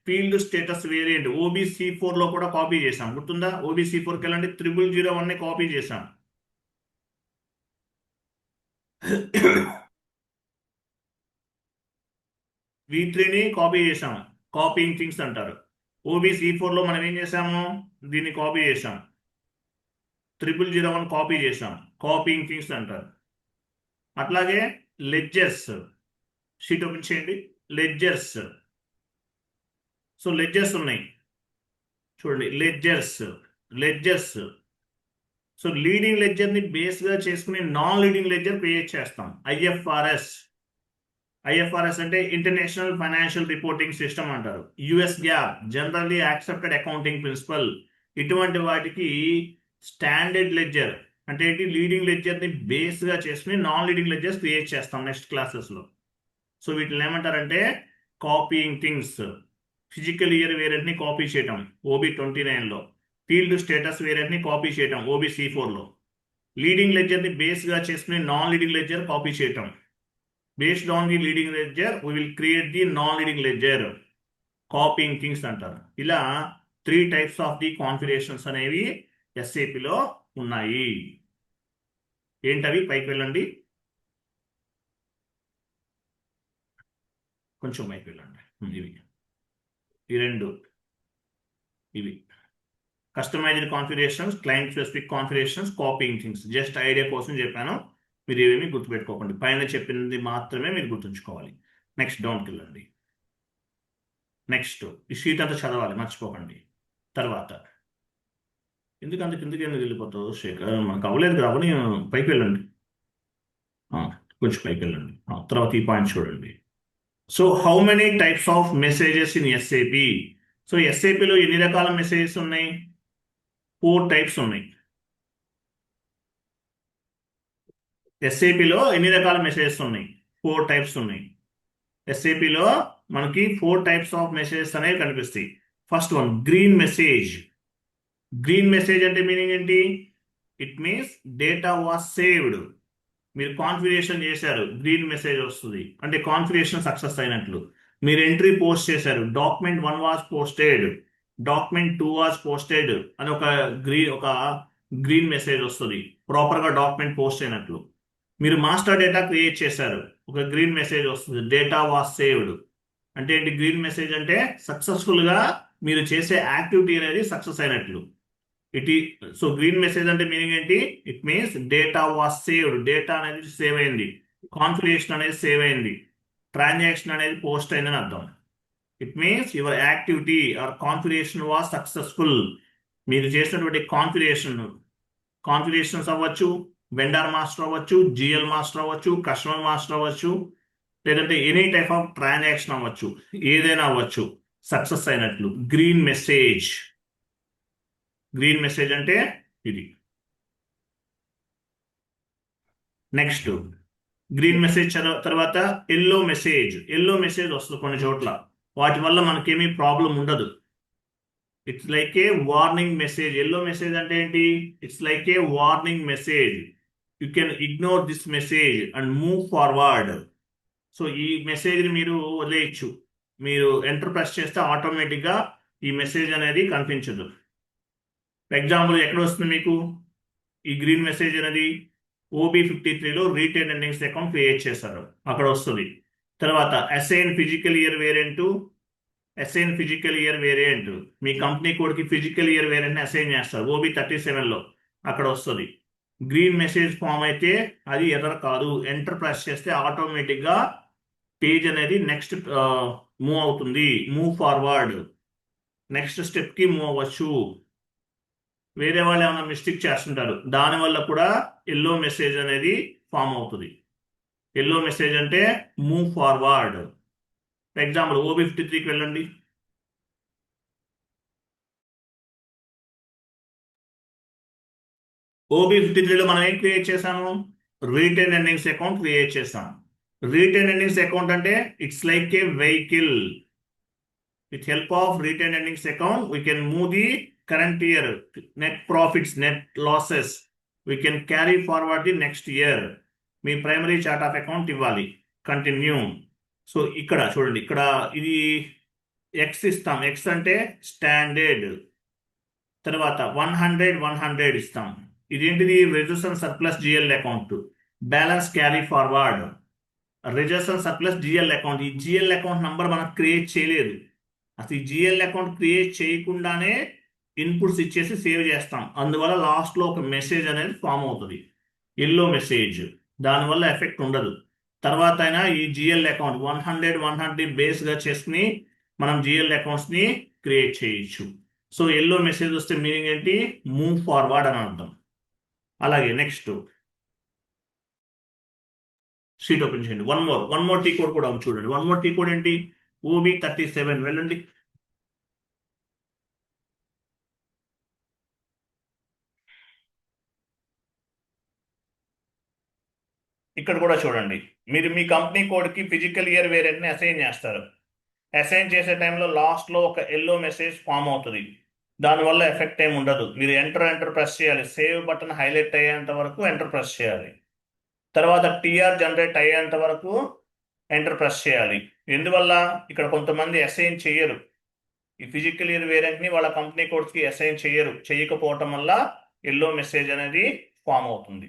ఫీల్డ్ స్టేటస్ వేరియంట్ OBC4లో కూడా కాపీ చేసాం, గుర్తుందా? OBC4కి వెళ్ళండి, 0001ని కాపీ చేసాం. V3ని కాపీ చేసాం, కాపీయింగ్ థింగ్స్ అంటారు. OBC4లో మనం ఏం చేసాము, దీన్ని కాపీ చేసాం. 0001 కాపీ చేసాం, కాపీయింగ్ థింగ్స్ అంటారు. అట్లాగే లెడ్జర్స్, షీట్ ఓపెన్ చేయండి. లెడ్జర్స్, సో లెడ్జర్స్ ఉన్నాయి చూడండి, లెడ్జర్స్. సో లీడింగ్ లెడ్జర్ని బేస్గా చేసుకుని నాన్ లీడింగ్ లెడ్జర్ క్రియేట్ చేస్తాం. IFRS అంటే ఇంటర్నేషనల్ ఫైనాన్షియల్ రిపోర్టింగ్ సిస్టమ్ అంటారు. US GAAP, generally accepted accounting principle. ఇటువంటి వాటికి స్టాండర్డ్ లెడ్జర్ అంటే ఏంటి, లీడింగ్ లెడ్జర్ని బేస్గా చేసుకుని నాన్ లీడింగ్ లెడ్జర్స్ క్రియేట్ చేస్తాం నెక్స్ట్ క్లాసెస్లో. సో వీటిని ఏమంటారంటే కాపీయింగ్ థింగ్స్. ఫిజికల్ ఇయర్ వేరియంట్ని కాపీ చేయటం OB29లో, ఫీల్డ్ స్టేటస్ వేరియంట్ని కాపీ చేయటం OBC4లో, లీడింగ్ లెడ్జర్ని బేస్గా చేసుకుని నాన్ లీడింగ్ లెడ్జర్ కాపీ చేయటం. Based on the leading ledger, we will create the non-leading ledger. Copying things అంటారు. ఇలా 3 types of the configurations అనేవి SAPలో ఉన్నాయి. ఏంటవి, పైకి వెళ్ళండి, కొంచెం పైకి వెళ్ళండి. ఈ రెండు ఇవి customized configurations, client specific configurations, copying things. Just idea కోసం చెప్పాను, మీరు ఏమేమి గుర్తుపెట్టుకోకండి, పైన చెప్పింది మాత్రమే మీరు గుర్తుంచుకోవాలి. నెక్స్ట్ డౌన్కి వెళ్ళండి. నెక్స్ట్ ఈ షీట్ అంతా చదవాలి, మర్చిపోకండి. తర్వాత కిందకి ఎందుకు వెళ్ళిపోతావు శేఖర్, మనకు అవ్వలేదు కాబట్టి పైకి వెళ్ళండి, కొంచెం పైకి వెళ్ళండి. తర్వాత ఈ పాయింట్ చూడండి. So how many types of messages in SAP? So SAPలో ఎన్ని రకాల మెసేజెస్ ఉన్నాయి? 4 టైప్స్ ఉన్నాయి. SAPలో ఎన్ని రకాల మెసేజెస్ ఉన్నాయి? 4 టైప్స్ ఉన్నాయి. SAPలో మనకి 4 టైప్స్ ఆఫ్ మెసేజెస్ అనేవి కనిపిస్తాయి. First one, green message. Green message అంటే మీనింగ్ ఏంటి? It means data was saved. మీరు కాన్ఫిగరేషన్ చేశారు, గ్రీన్ మెసేజ్ వస్తుంది అంటే కాన్ఫిగరేషన్ సక్సెస్ అయినట్లు. మీరు ఎంట్రీ పోస్ట్ చేశారు, document 1 was posted, document 2 was posted అని ఒక గ్రీన్ మెసేజ్ వస్తుంది, ప్రాపర్గా డాక్యుమెంట్ పోస్ట్ అయినట్లు. మీరు మాస్టర్ డేటా క్రియేట్ చేశారు, ఒక గ్రీన్ మెసేజ్ వస్తుంది, డేటా వాస్ సేవ్డ్. అంటే ఏంటి గ్రీన్ మెసేజ్ అంటే? సక్సెస్ఫుల్గా మీరు చేసే యాక్టివిటీ అనేది సక్సెస్ అయినట్లు. సో గ్రీన్ మెసేజ్ అంటే మీనింగ్ ఏంటి? It means data was saved, data అనేది సేవ్ అయింది, కాన్ఫిగరేషన్ అనేది సేవ్ అయింది, ట్రాన్సాక్షన్ అనేది పోస్ట్ అయిందని అర్థం. It means your activity are configuration was successful. మీరు చేసినటువంటి కాన్ఫిగరేషన్స్ అవ్వచ్చు, వెండర్ మాస్టర్ అవ్వచ్చు, GL మాస్టర్ అవ్వచ్చు, కస్టమర్ మాస్టర్ అవ్వచ్చు, లేదంటే ఎనీ టైప్ ఆఫ్ ట్రాన్సాక్షన్ అవ్వచ్చు, ఏదైనా అవ్వచ్చు, సక్సెస్ అయినట్లు. గ్రీన్ మెసేజ్ అంటే ఇది. నెక్స్ట్ గ్రీన్ మెసేజ్ తర్వాత ఎల్లో మెసేజ్ వస్తుంది కొన్ని చోట్ల. వాటి వల్ల మనకేమీ ప్రాబ్లం ఉండదు. It's like A warning message. Yellow message అంటే ఏంటి? It's like A warning message. You can ignore this message and move forward. So ఈ మెసేజ్ని మీరు వదిలేయచ్చు. మీరు ఎంటర్ ప్రెస్ చేస్తే ఆటోమేటిక్గా ఈ మెసేజ్ అనేది కనిపించదు. ఎగ్జాంపుల్ ఎక్కడ వస్తుంది మీకు ఈ గ్రీన్ మెసేజ్ అనేది? OB53లో రీటైన్ ఎర్నింగ్స్ అకౌంట్ క్రియేట్ చేశారు, అక్కడ వస్తుంది. తర్వాత అసైన్ ఫిజికల్ ఇయర్ వేరియంట్ మీ కంపెనీ కోడ్కి ఫిజికల్ ఇయర్ వేరియంట్ అసైన్ చేస్తారు OB37లో, అక్కడ వస్తుంది. గ్రీన్ మెసేజ్ ఫామ్ అయితే అది ఎర్రర్ కాదు. ఎంటర్ ప్రెస్ చేస్తే ఆటోమేటిక్గా పేజ్ అనేది నెక్స్ట్ మూవ్ అవుతుంది, మూవ్ ఫార్వర్డ్, నెక్స్ట్ స్టెప్కి మూవ్ అవ్వచ్చు. వేరే వాళ్ళు ఏమైనా మిస్టేక్ చేస్తుంటారు, దానివల్ల కూడా ఎల్లో మెసేజ్ అనేది ఫామ్ అవుతుంది. ఎల్లో మెసేజ్ అంటే మూవ్ ఫార్వర్డ్. ఎగ్జాంపుల్ OB53కి వెళ్ళండి. OB53లో మనం ఏం క్రియేట్ చేసాము? రీటైన్ ఎర్నింగ్స్ అకౌంట్ క్రియేట్ చేసాం. రీటైన్ ఎర్నింగ్స్ అకౌంట్ అంటే it's like A vehicle. With help of retained earnings account, we can move the current year net profits, net losses. We can carry forward the next year. Me primary chart of account ఇవ్వాలి. కంటిన్యూ. సో ఇక్కడ చూడండి, ఇక్కడ ఇది ఎక్స్ ఇస్తాం. ఎక్స్ అంటే స్టాండర్డ్. తర్వాత 100 ఇస్తాం. ఇదేంటిది? Reserves and surplus GL account. Balance carry forward. Reserves and surplus GL account. ఈ జిఎల్ అకౌంట్ నంబర్ మనం క్రియేట్ చేయలేదు. అసలు ఈ జిఎల్ అకౌంట్ క్రియేట్ చేయకుండానే ఇన్పుట్స్ ఇచ్చేసి సేవ్ చేస్తాం. అందువల్ల లాస్ట్లో ఒక మెసేజ్ అనేది ఫామ్ అవుతుంది, ఎల్లో మెసేజ్. దానివల్ల ఎఫెక్ట్ ఉండదు. తర్వాత అయినా ఈ జిఎల్ అకౌంట్ 100 బేస్గా చేసుకుని మనం జిఎల్ అకౌంట్స్ని క్రియేట్ చేయొచ్చు. సో ఎల్లో మెసేజ్ వస్తే మీనింగ్ ఏంటి? మూవ్ ఫార్వర్డ్ అని అర్థం. అలాగే నెక్స్ట్ షీట్ ఓపెన్ చేయండి. వన్ మోర్ టీ కోడ్ కూడా చూడండి. వన్ మోర్ టీ కోడ్ ఏంటి? OB37 వెళ్ళండి. ఇక్కడ కూడా చూడండి, మీరు మీ కంపెనీ కోడ్కి ఫిజికల్ ఇయర్ వేరియంట్ని అసైన్ చేస్తారు. అసైన్ చేసే టైంలో లాస్ట్లో ఒక ఎల్లో మెసేజ్ ఫామ్ అవుతుంది. దానివల్ల ఎఫెక్ట్ ఏమి ఉండదు. మీరు ఎంటర్ ప్రెస్ చేయాలి. సేవ్ బటన్ హైలైట్ అయ్యేంత వరకు ఎంటర్ ప్రెస్ చేయాలి. తర్వాత టీఆర్ జనరేట్ అయ్యేంత వరకు ఎంటర్ ప్రెస్ చేయాలి. ఎందువల్ల? ఇక్కడ కొంతమంది అసైన్ చేయరు. ఈ ఫిజికల్ ఇయర్ వేరియంట్ని వాళ్ళ కంపెనీ కోడ్స్కి అసైన్ చేయకపోవటం వల్ల ఎల్లో మెసేజ్ అనేది ఫామ్ అవుతుంది.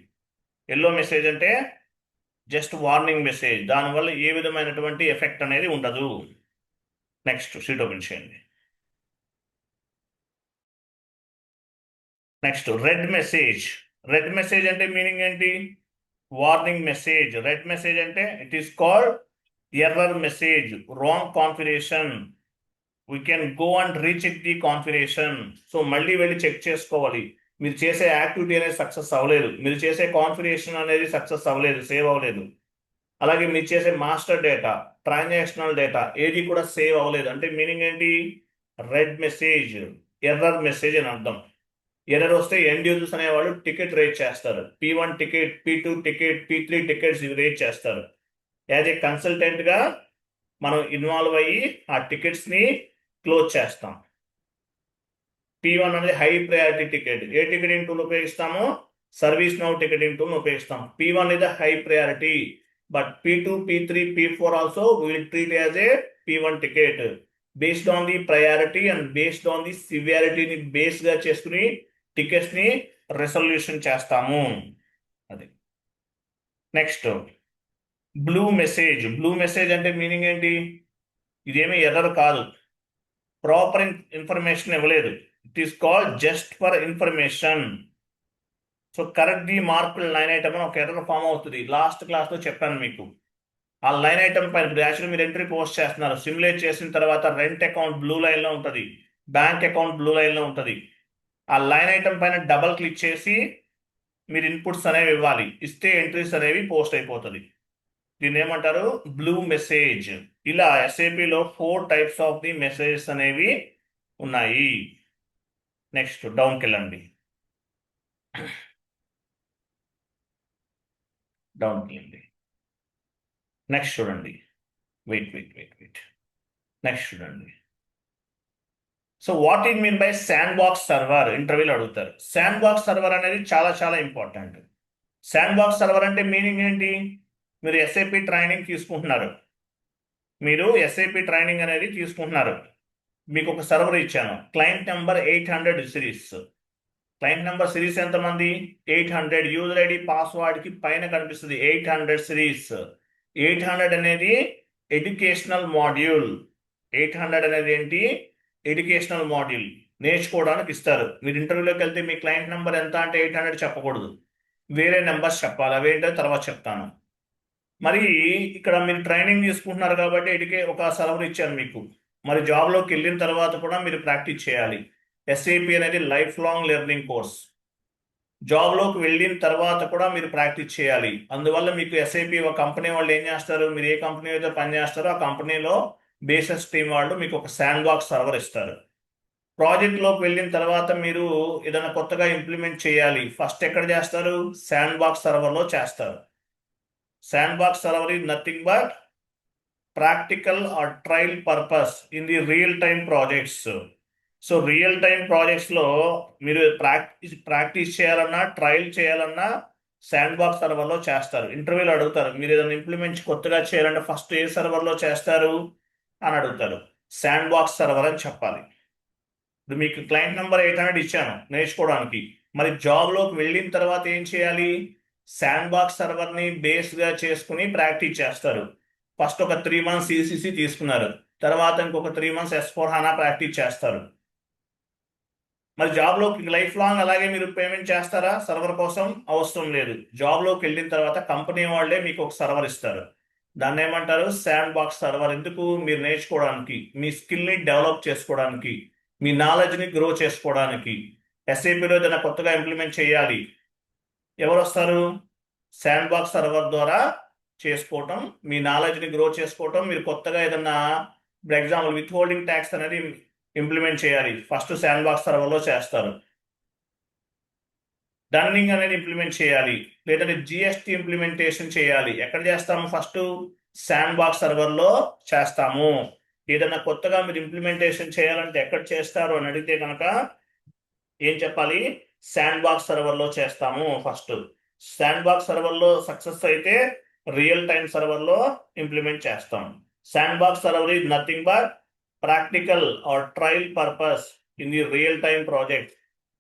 ఎల్లో మెసేజ్ అంటే జస్ట్ వార్నింగ్ మెసేజ్. దానివల్ల ఏ విధమైనటువంటి ఎఫెక్ట్ అనేది ఉండదు. నెక్స్ట్ షీట్ ఓపెన్ చేయండి. నెక్స్ట్ రెడ్ మెసేజ్ అంటే మీనింగ్ ఏంటి? Warning message. రెడ్ మెసేజ్ అంటే it is called error message, wrong configuration. We can go and recheck the configuration. So మళ్ళీ వెళ్ళి చెక్ చేసుకోవాలి. మీరు చేసే యాక్టివిటీ అనేది సక్సెస్ అవ్వలేదు, మీరు చేసే కాన్ఫిగరేషన్ అనేది సక్సెస్ అవ్వలేదు, సేవ్ అవ్వలేదు. అలాగే మీరు చేసే మాస్టర్ డేటా, ట్రాన్సాక్షనల్ డేటా ఏది కూడా సేవ్ అవ్వలేదు. అంటే మీనింగ్ ఏంటి? రెడ్ మెసేజ్, ఎర్రర్ మెసేజ్ అని అర్థం. ఎర్రర్ వస్తే ఎండ్ యూజర్స్ అనేవాళ్ళు టికెట్ రేట్ చేస్తారు. P1 ticket, P2 ticket, P3 tickets ఇవి రేట్ చేస్తారు. యాజ్ ఏ కన్సల్టెంట్గా మనం ఇన్వాల్వ్ అయ్యి ఆ టికెట్స్ని క్లోజ్ చేస్తాం. P1 అనేది హై ప్రయారిటీ టికెట్. ఏ టికెటింగ్ టూల్ ఉపయోగిస్తామో? సర్వీస్ నౌ టికెటింగ్ టూల్ ఉపయోగిస్తాం. P1 is a high priority, but P2, P3, P4 also we will treat as a P1 ticket. Based on the priority and based on the severity ని బేస్ గా చేసుకుని టికెట్స్ ని రెసల్యూషన్ చేస్తాము. అది. నెక్స్ట్ బ్లూ మెసేజ్ అంటే మీనింగ్ ఏంటి? ఇదేమీ ఎర్రర్ కాదు, ప్రాపర్ ఇన్ఫర్మేషన్ ఇవ్వలేదు. It is called just for information. So correct the mark line item అని ఒక ఎర్రర్ ఫామ్ అవుతుంది. లాస్ట్ క్లాస్లో చెప్పాను మీకు. ఆ లైన్ ఐటమ్ పైన ఇప్పుడు యాక్చువల్లీ మీరు ఎంట్రీ పోస్ట్ చేస్తున్నారు. సిమ్యులేట్ చేసిన తర్వాత రెంట్ అకౌంట్ బ్లూ లైన్లో ఉంటుంది, బ్యాంక్ అకౌంట్ బ్లూ లైన్లో ఉంటుంది. ఆ లైన్ ఐటమ్ పైన డబల్ క్లిక్ చేసి మీరు ఇన్పుట్స్ అనేవి ఇవ్వాలి. ఇస్తే ఎంట్రీస్ అనేవి పోస్ట్ అయిపోతుంది. దీన్ని ఏమంటారు? Blue message. ఇలా SAPలో 4 టైప్స్ ఆఫ్ ది మెసేజెస్ అనేవి ఉన్నాయి. నెక్స్ట్ డౌన్కి వెళ్ళండి. నెక్స్ట్ చూడండి. వెయిట్. నెక్స్ట్ చూడండి. So what eat mean by sand box server ఇంటర్వ్యూలో అడుగుతారు. శాండ్ బాక్స్ సర్వర్ అనేది చాలా చాలా ఇంపార్టెంట్. శాండ్ బాక్స్ సర్వర్ అంటే మీనింగ్ ఏంటి? మీరు ఎస్ఏపి ట్రైనింగ్ తీసుకుంటున్నారు. అనేది తీసుకుంటున్నారు. మీకు ఒక సర్వర్ ఇచ్చాను. Client number 800 series. Client number series ఎంతమంది? 800. యూజర్ ఐడి పాస్వర్డ్కి పైన కనిపిస్తుంది 800 సిరీస్. 800 అనేది ఎడ్యుకేషనల్ మాడ్యూల్. 800 అనేది ఏంటి? Educational module. నేర్చుకోవడానికి ఇస్తారు. మీరు ఇంటర్వ్యూలోకి వెళ్తే మీ క్లయింట్ నెంబర్ ఎంత అంటే 800 చెప్పకూడదు, వేరే నెంబర్స్ చెప్పాలి. అవేంటో తర్వాత చెప్తాను. మరి ఇక్కడ మీరు ట్రైనింగ్ తీసుకుంటున్నారు కాబట్టి ఒక సర్వర్ ఇచ్చాను మీకు. మరి జాబ్లోకి వెళ్ళిన తర్వాత కూడా మీరు ప్రాక్టీస్ చేయాలి. ఎస్ఏపి అనేది లైఫ్ లాంగ్ లెర్నింగ్ కోర్స్. జాబ్లోకి వెళ్ళిన తర్వాత కూడా మీరు ప్రాక్టీస్ చేయాలి. అందువల్ల మీకు ఎస్ఐపి ఒక కంపెనీ వాళ్ళు ఏం చేస్తారు, మీరు ఏ కంపెనీ అయితే పనిచేస్తారో ఆ కంపెనీలో బేసిస్ టీమ్ వాళ్ళు మీకు ఒక శాండ్ బాక్స్ సర్వర్ ఇస్తారు. ప్రాజెక్ట్లోకి వెళ్ళిన తర్వాత మీరు ఏదైనా కొత్తగా ఇంప్లిమెంట్ చేయాలి. ఫస్ట్ ఎక్కడ చేస్తారు? శాండ్ బాక్స్ సర్వర్లో చేస్తారు. Sandbox server is nothing but practical or trial purpose in the real time projects. So real time ప్రాజెక్ట్స్లో మీరు ప్రాక్టీస్ చేయాలన్నా ట్రయల్ చేయాలన్నా శాండ్ బాక్స్ సర్వర్లో చేస్తారు. ఇంటర్వ్యూలో అడుగుతారు, మీరు ఏదైనా ఇంప్లిమెంట్ కొత్తగా చేయాలంటే ఫస్ట్ ఏ సర్వర్లో చేస్తారు అని అడుగుతారు. శాండ్ బాక్స్ సర్వర్ అని చెప్పాలి. ఇప్పుడు మీకు క్లయింట్ నెంబర్ 800 ఇచ్చాను నేర్చుకోవడానికి. మరి జాబ్లోకి వెళ్ళిన తర్వాత ఏం చేయాలి? శాండ్ బాక్స్ సర్వర్ని బేస్గా చేసుకుని ప్రాక్టీస్ చేస్తారు. ఫస్ట్ ఒక 3 months ఈసీసీ తీసుకున్నారు, తర్వాత ఇంకొక 3 months S/4HANA ప్రాక్టీస్ చేస్తారు. మరి జాబ్లోకి లైఫ్ లాంగ్ అలాగే మీరు పేమెంట్ చేస్తారా సర్వర్ కోసం? అవసరం లేదు. జాబ్లోకి వెళ్ళిన తర్వాత కంపెనీ వాళ్ళే మీకు ఒక సర్వర్ ఇస్తారు. దాన్ని ఏమంటారు? Sand box server. ఎందుకు? మీరు నేర్చుకోవడానికి, మీ స్కిల్ని డెవలప్ చేసుకోవడానికి, మీ నాలెడ్జ్ని గ్రో చేసుకోవడానికి. ఎస్ఏపీలో ఏదైనా కొత్తగా ఇంప్లిమెంట్ చేయాలి, ఎవరు వస్తారు? శాండ్ బాక్స్ సర్వర్ ద్వారా చేసుకోవటం, మీ నాలెడ్జ్ని గ్రో చేసుకోవటం. మీరు కొత్తగా ఏదన్నా for example with holding tax అనేది ఇంప్లిమెంట్ చేయాలి, ఫస్ట్ శాండ్ బాక్స్ సర్వర్లో చేస్తారు. డన్నింగ్ అనేది ఇంప్లిమెంట్ చేయాలి, లేదంటే జిఎస్టీ ఇంప్లిమెంటేషన్ చేయాలి. ఎక్కడ చేస్తాము? ఫస్ట్ శాండ్ బాక్స్ సర్వర్లో చేస్తాము. ఏదైనా కొత్తగా మీరు ఇంప్లిమెంటేషన్ చేయాలంటే ఎక్కడ చేస్తారు అని అడిగితే కనుక ఏం చెప్పాలి? శాండ్ బాక్స్ సర్వర్లో చేస్తాము. ఫస్ట్ శాండ్ బాక్స్ సర్వర్లో సక్సెస్ అయితే రియల్ టైం సర్వర్లో ఇంప్లిమెంట్ చేస్తాం. Sand box server is nothing but practical or trial purpose in the real-time project.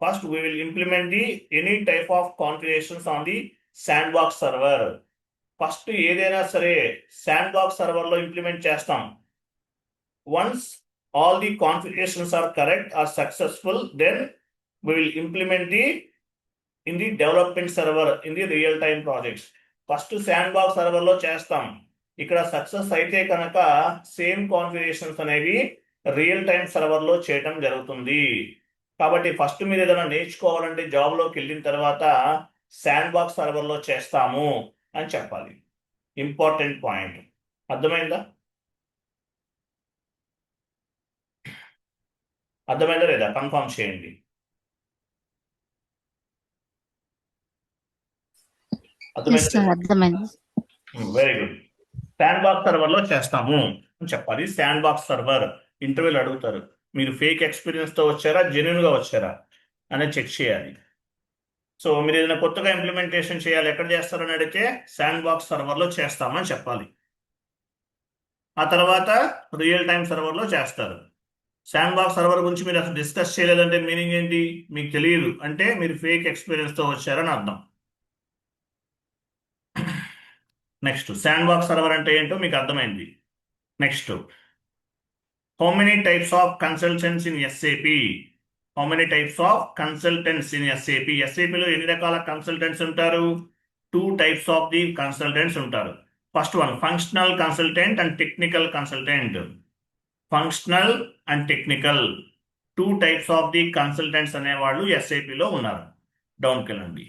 First, we will implement any type of configurations on the sandbox server. First, ఏదైనా సరే sandbox server లో ఇంప్లిమెంట్ చేస్తాం. Once all the configurations are correct or successful, then we will implement in the development server in the real-time projects. First, sandbox server లో చేస్తాం. ఇక్కడ సక్సెస్ అయితే కనుక సేమ్ కాన్ఫిగరేషన్స్ అనేవి రియల్ టైం సర్వర్లో చేయటం జరుగుతుంది. కాబట్టి ఫస్ట్ మీరు ఏదైనా నేర్చుకోవాలంటే జాబ్లోకి వెళ్ళిన తర్వాత శాండ్ బాక్స్ సర్వర్లో చేస్తాము అని చెప్పాలి. Important point. అర్థమైందా లేదా? కన్ఫర్మ్ చేయండి. అర్థమైంది. Very good. శాండ్ బాక్స్ సర్వర్లో చేస్తాము అని చెప్పాలి. శాండ్ బాక్స్ సర్వర్ ఇంటర్వ్యూలు అడుగుతారు, మీరు ఫేక్ ఎక్స్పీరియన్స్తో వచ్చారా జెన్యున్గా వచ్చారా అనేది చెక్ చేయాలి. సో మీరు ఏదైనా కొత్తగా ఇంప్లిమెంటేషన్ చేయాలి, ఎక్కడ చేస్తారని అడిగితే శాండ్ బాక్స్ సర్వర్లో చేస్తామని చెప్పాలి. ఆ తర్వాత రియల్ టైం సర్వర్లో చేస్తారు. శాండ్ బాక్స్ సర్వర్ గురించి మీరు అసలు డిస్కస్ చేయలేదంటే మీనింగ్ ఏంటి? మీకు తెలియదు అంటే మీరు ఫేక్ ఎక్స్పీరియన్స్తో వచ్చారని అర్థం. నెక్స్ట్, శాండ్ బాక్స్ సర్వర్ అంటే ఏంటో మీకు అర్థమైంది. Next, how many types of consultants in SAP? How many types of consultants in SAP? ఎస్ఏపిలో ఎన్ని రకాల కన్సల్టెంట్స్ ఉంటారు? 2 types ఆఫ్ ది కన్సల్టెంట్స్ ఉంటారు. First one functional consultant and technical consultant. Functional and technical 2 types of the consultants అనేవాళ్ళు ఎస్ఏపిలో ఉన్నారు. డౌన్కి వెళ్ళండి.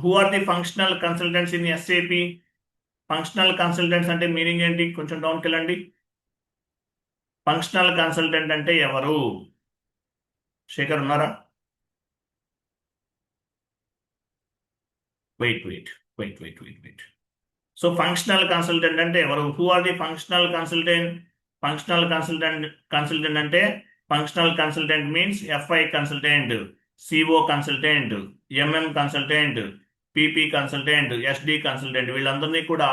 Who are the functional consultants in SAP? Functional consultants అంటే మీనింగ్ ఏంటి? కొంచెం డౌన్కి వెళ్ళండి. ఫంక్షనల్ కన్సల్టెంట్ అంటే ఎవరు? శేఖర్ ఉన్నారా? వెయిట్. సో ఫంక్షనల్ కన్సల్టెంట్ అంటే ఎవరు? Who are the functional consultant? Functional consultant అంటే functional consultant means FI consultant, CO consultant, MM consultant, PP consultant, SD consultant, వీళ్ళందరినీ కూడా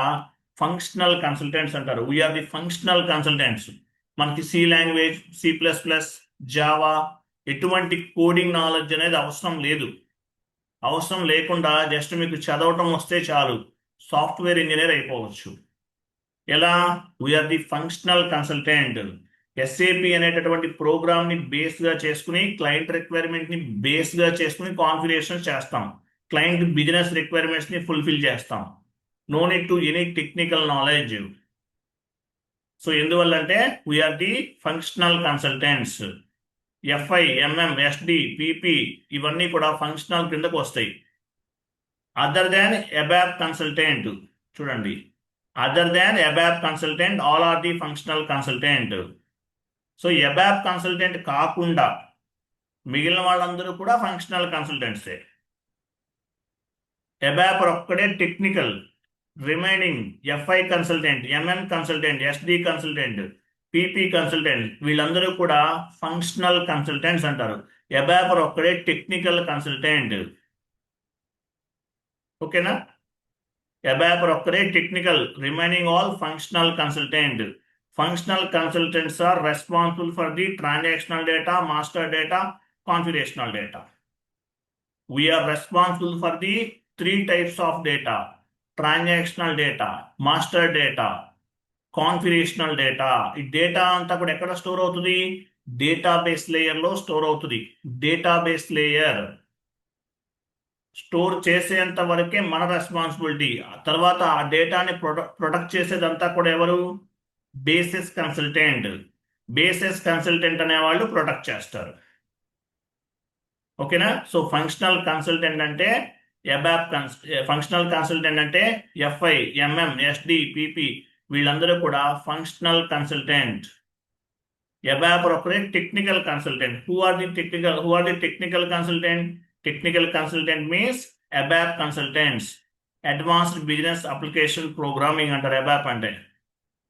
ఫంక్షనల్ కన్సల్టెంట్స్ అంటారు. We are the functional consultants. మనకి సి లాంగ్వేజ్, C++, జావా ఎటువంటి కోడింగ్ నాలెడ్జ్ అనేది అవసరం లేదు. అవసరం లేకుండా జస్ట్ మీకు చదవటం వస్తే చాలు, సాఫ్ట్వేర్ ఇంజనీర్ అయిపోవచ్చు. ఎలా? We are the functional consultant. SAP అనేటటువంటి ప్రోగ్రామ్ ని బేస్ గా చేసుకుని, క్లయింట్ రిక్వైర్మెంట్ ని బేస్ గా చేసుకుని కాన్ఫిగరేషన్ చేస్తాం. క్లయింట్ బిజినెస్ రిక్వైర్మెంట్స్ ని ఫుల్ఫిల్ చేస్తాం. No need to any technical knowledge. So ఎందువల్ల అంటే we are the functional consultants. FI, MM, SD, PP ఇవన్నీ కూడా ఫంక్షనల్ కిందకు వస్తాయి. అదర్ దాన్ అబాబ్ కన్సల్టెంట్, చూడండి, other than ABAP consultant all are the functional consultant. So ABAP consultant కాకుండా మిగిలిన వాళ్ళందరూ కూడా ఫంక్షనల్ కన్సల్టెంట్సే. అబాబ్ ఒక్కడే technical. Remaining FI consultant, MM consultant, SD consultant, PP consultant వీళ్ళందరూ కూడా ఫంక్షనల్ కన్సల్టెంట్స్ అంటారు. అబాబ్ ఒక్కడే టెక్నికల్ కన్సల్టెంట్. ఓకేనా? అబాబ్ ఒక్కడే technical, remaining all functional consultant. Functional consultants are responsible for the transactional data, master data, configurational data. We are responsible for the 3 types of data: transactional data, master data, configurational data. ఈ డేటా అంతా కూడా ఎక్కడ స్టోర్ అవుతుంది? డేటాబేస్ లేయర్ లో స్టోర్ అవుతుంది. డేటాబేస్ లేయర్ స్టోర్ చేసేంత వరకే మన రెస్పాన్సిబిలిటీ. తర్వాత ఆ డేటాని ప్రొటెక్ట్ చేసేదంతా కూడా ఎవరు? Basis consultant. బేసిస్ కన్సల్టెంట్ అనేవాళ్ళు ప్రొటెక్ట్ చేస్తారు. ఓకేనా? సో ఫంక్షనల్ కన్సల్టెంట్ అంటే ఫంక్షనల్ కన్సల్టెంట్ అంటే ఎఫ్ఐ, ఎంఎం, ఎస్డి, పిపి వీళ్ళందరూ కూడా ఫంక్షనల్ కన్సల్టెంట్. అబాబ్ ఒకరే technical consultant. Who are the technical consultant? Technical consultant means ABAP consultants. Advanced business application programming అంటారు అబాబ్ అంటే.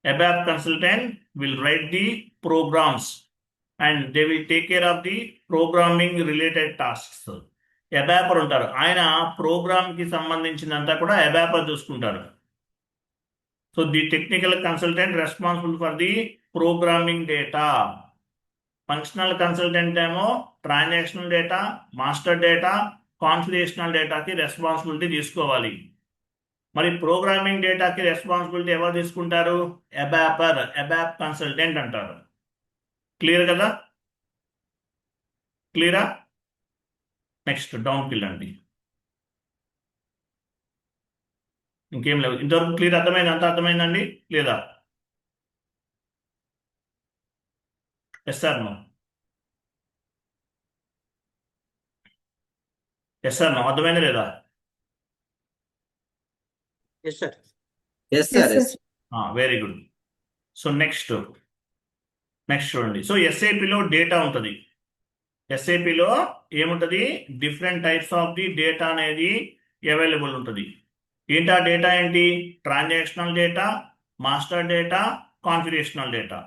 ABAP consultant will write the programs and they will take care of the programming related tasks. ABAPer ఉంటారు, ఆయన ప్రోగ్రామ్ కి సంబంధించినంతా కూడా అబాపర్ చూసుకుంటారు. So the technical consultant responsible for the programming data. Functional consultant ఏమో transactional data, master data, configurational డేటాకి రెస్పాన్సిబిలిటీ తీసుకోవాలి. మరి ప్రోగ్రామింగ్ డేటాకి రెస్పాన్సిబిలిటీ ఎవరు తీసుకుంటారు? అబాపర్, అబాప్ కన్సల్టెంట్ అంటారు. క్లియర్ కదా? క్లియరా? నెక్స్ట్ డౌన్కి వెళ్ళండి. ఇంకేం లేవు. ఇంతవరకు క్లియర్ అర్థమైంది? అంత అర్థమైందండి లేదా? Yes sir no? Yes sir no? అర్థమైందా లేదా? Yes sir. Yes sir. Yes. Very good. So next చూడండి. సో ఎస్ఏపిలో డేటా ఉంటుంది. ఎస్ఏపిలో ఏముంటుంది? Different types of the data అనేది అవైలబుల్ ఉంటుంది. ఏంటా డేటా ఏంటి? Transactional data, master data, configurational data.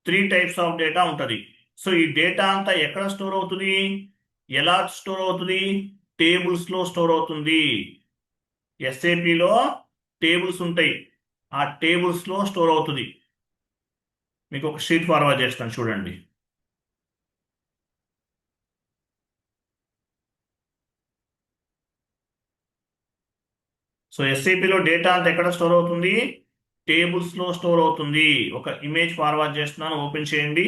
3 types of data ఉంటుంది. సో ఈ డేటా అంతా ఎక్కడ స్టోర్ అవుతుంది? ఎలా స్టోర్ అవుతుంది? టేబుల్స్ లో స్టోర్ అవుతుంది. ఎస్ఏపిలో టేబుల్స్ ఉంటాయి, ఆ టేబుల్స్ లో స్టోర్ అవుతుంది. మీకు ఒక షీట్ ఫార్వర్డ్ చేస్తాను చూడండి. సో ఎస్ఏపిలో డేటా అంతా ఎక్కడ స్టోర్ అవుతుంది? టేబుల్స్ లో స్టోర్ అవుతుంది. ఒక ఇమేజ్ ఫార్వర్డ్ చేస్తున్నాను, ఓపెన్ చేయండి.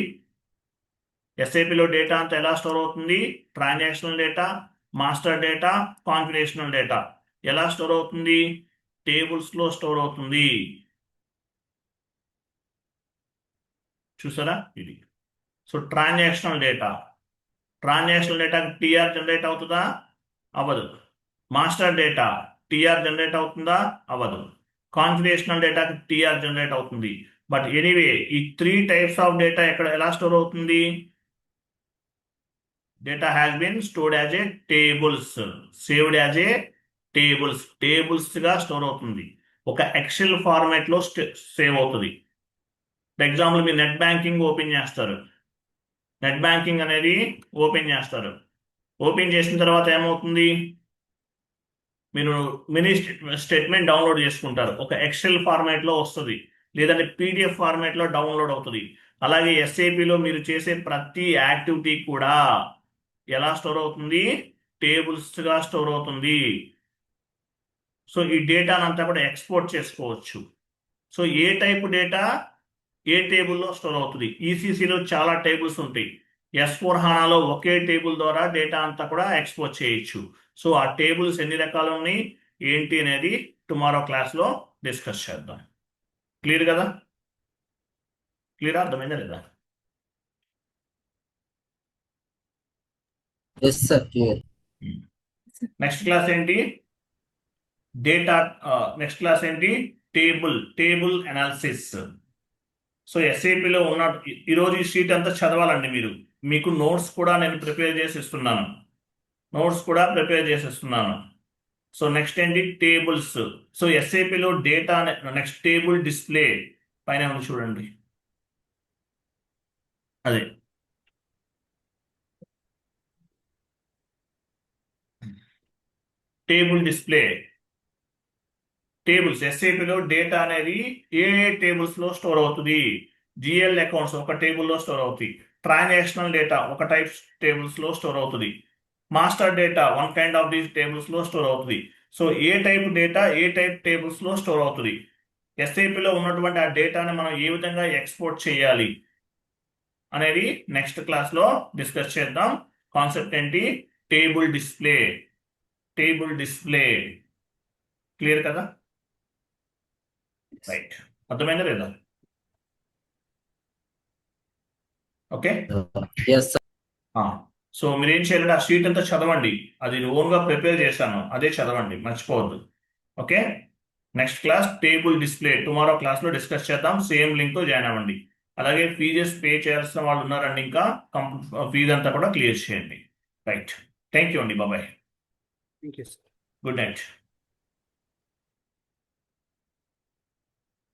ఎస్ఏపిలో డేటా అంతా ఎలా స్టోర్ అవుతుంది? Transactional data, master data, configurational data ఎలా స్టోర్ అవుతుంది? టేబుల్స్ లో స్టోర్ అవుతుంది. చూసారా ఇది? So transactional data TR generate అవుతుందా? అవ్వదు. మాస్టర్ డేటా టీఆర్ జనరేట్ అవుతుందా? అవ్వదు. కాన్ఫిగరేషనల్ డేటాకి టీఆర్ జనరేట్ అవుతుంది. బట్ ఎనీవే ఈ 3 టైప్స్ ఆఫ్ డేటా ఎలా స్టోర్ అవుతుంది? Data has been stored as a tables, saved as a tables గా స్టోర్ అవుతుంది. ఒక ఎక్సెల్ ఫార్మాట్లో సేవ్ అవుతుంది. ఫర్ ఎగ్జాంపుల్ మీరు నెట్ బ్యాంకింగ్ ఓపెన్ చేస్తారు. నెట్ బ్యాంకింగ్ అనేది ఓపెన్ చేస్తారు. ఓపెన్ చేసిన తర్వాత ఏమవుతుంది, మీరు మినీ స్టేట్మెంట్ డౌన్లోడ్ చేసుకుంటారు. ఒక ఎక్సెల్ ఫార్మాట్లో వస్తుంది, లేదంటే పీడిఎఫ్ ఫార్మాట్లో డౌన్లోడ్ అవుతుంది. అలాగే ఎస్ఏపిలో మీరు చేసే ప్రతి యాక్టివిటీ కూడా ఎలా స్టోర్ అవుతుంది, టేబుల్స్గా స్టోర్ అవుతుంది. సో ఈ డేటాను అంతా కూడా ఎక్స్పోర్ట్ చేసుకోవచ్చు. సో ఏ టైప్ డేటా ఏ టేబుల్లో స్టోర్ అవుతుంది. ఈసీసీలో చాలా టేబుల్స్ ఉంటాయి. S4 HANAలో ఒకే టేబుల్ ద్వారా డేటా అంతా కూడా ఎక్స్పోర్ట్ చేయొచ్చు. సో ఆ టేబుల్స్ ఎన్ని రకాలు ఉన్నాయి ఏంటి అనేది టుమారో క్లాస్లో డిస్కస్ చేద్దాం. క్లియర్ కదా? క్లియర్, అర్థమైందా లేదా? Yes sir clear. Next class ఏంటి, డేటా. నెక్స్ట్ క్లాస్ ఏంటి, టేబుల్ అనాలిసిస్. సో ఎస్ఏపిలో ఉన్న ఈరోజు ఈ షీట్ అంతా చదవాలండి మీరు. మీకు నోట్స్ కూడా నేను ప్రిపేర్ చేసి ఇస్తున్నాను. సో నెక్స్ట్ ఏంటి, టేబుల్స్. సో ఎస్ఏపిలో డేటా నెక్స్ట్ టేబుల్ డిస్ప్లే పైన ఉంది చూడండి, అదే టేబుల్ డిస్ప్లే. టేబుల్స్ ఎస్ఏపిలో డేటా అనేది ఏ టేబుల్స్ లో స్టోర్ అవుతుంది. జిఎల్ అకౌంట్స్ ఒక టేబుల్లో స్టోర్ అవుతాయి. ట్రాన్సాక్షనల్ డేటా ఒక టైప్ టేబుల్స్ లో స్టోర్ అవుతుంది. Master data one kind of these tables లో స్టోర్ అవుతుంది. సో ఏ టైప్ డేటా ఏ టైప్ టేబుల్స్ లో స్టోర్ అవుతుంది. ఎస్ఏపిలో ఉన్నటువంటి ఆ డేటాని మనం ఏ విధంగా ఎక్స్పోర్ట్ చేయాలి అనేది నెక్స్ట్ క్లాస్ లో డిస్కస్ చేద్దాం. కాన్సెప్ట్ ఏంటి, టేబుల్ డిస్ప్లే. క్లియర్ కదా? రైట్, అర్థమైందా లేదా? ఓకే. Yes sir. సో మీరు ఏం చేయాలంటే ఆ షీట్ అంతా చదవండి. అది ఓన్గా ప్రిపేర్ చేశాను, అదే చదవండి, మర్చిపోవద్దు. Okay. Next class table display tomorrow క్లాస్లో డిస్కస్ చేద్దాం. సేమ్ లింక్తో జాయిన్ అవ్వండి. అలాగే ఫీజెస్ పే చేయాల్సిన వాళ్ళు ఉన్నారండి, ఇంకా ఫీజు అంతా కూడా క్లియర్ చేయండి. రైట్, థ్యాంక్ యూ అండి, బాబాయ్, thank you sir. Good night.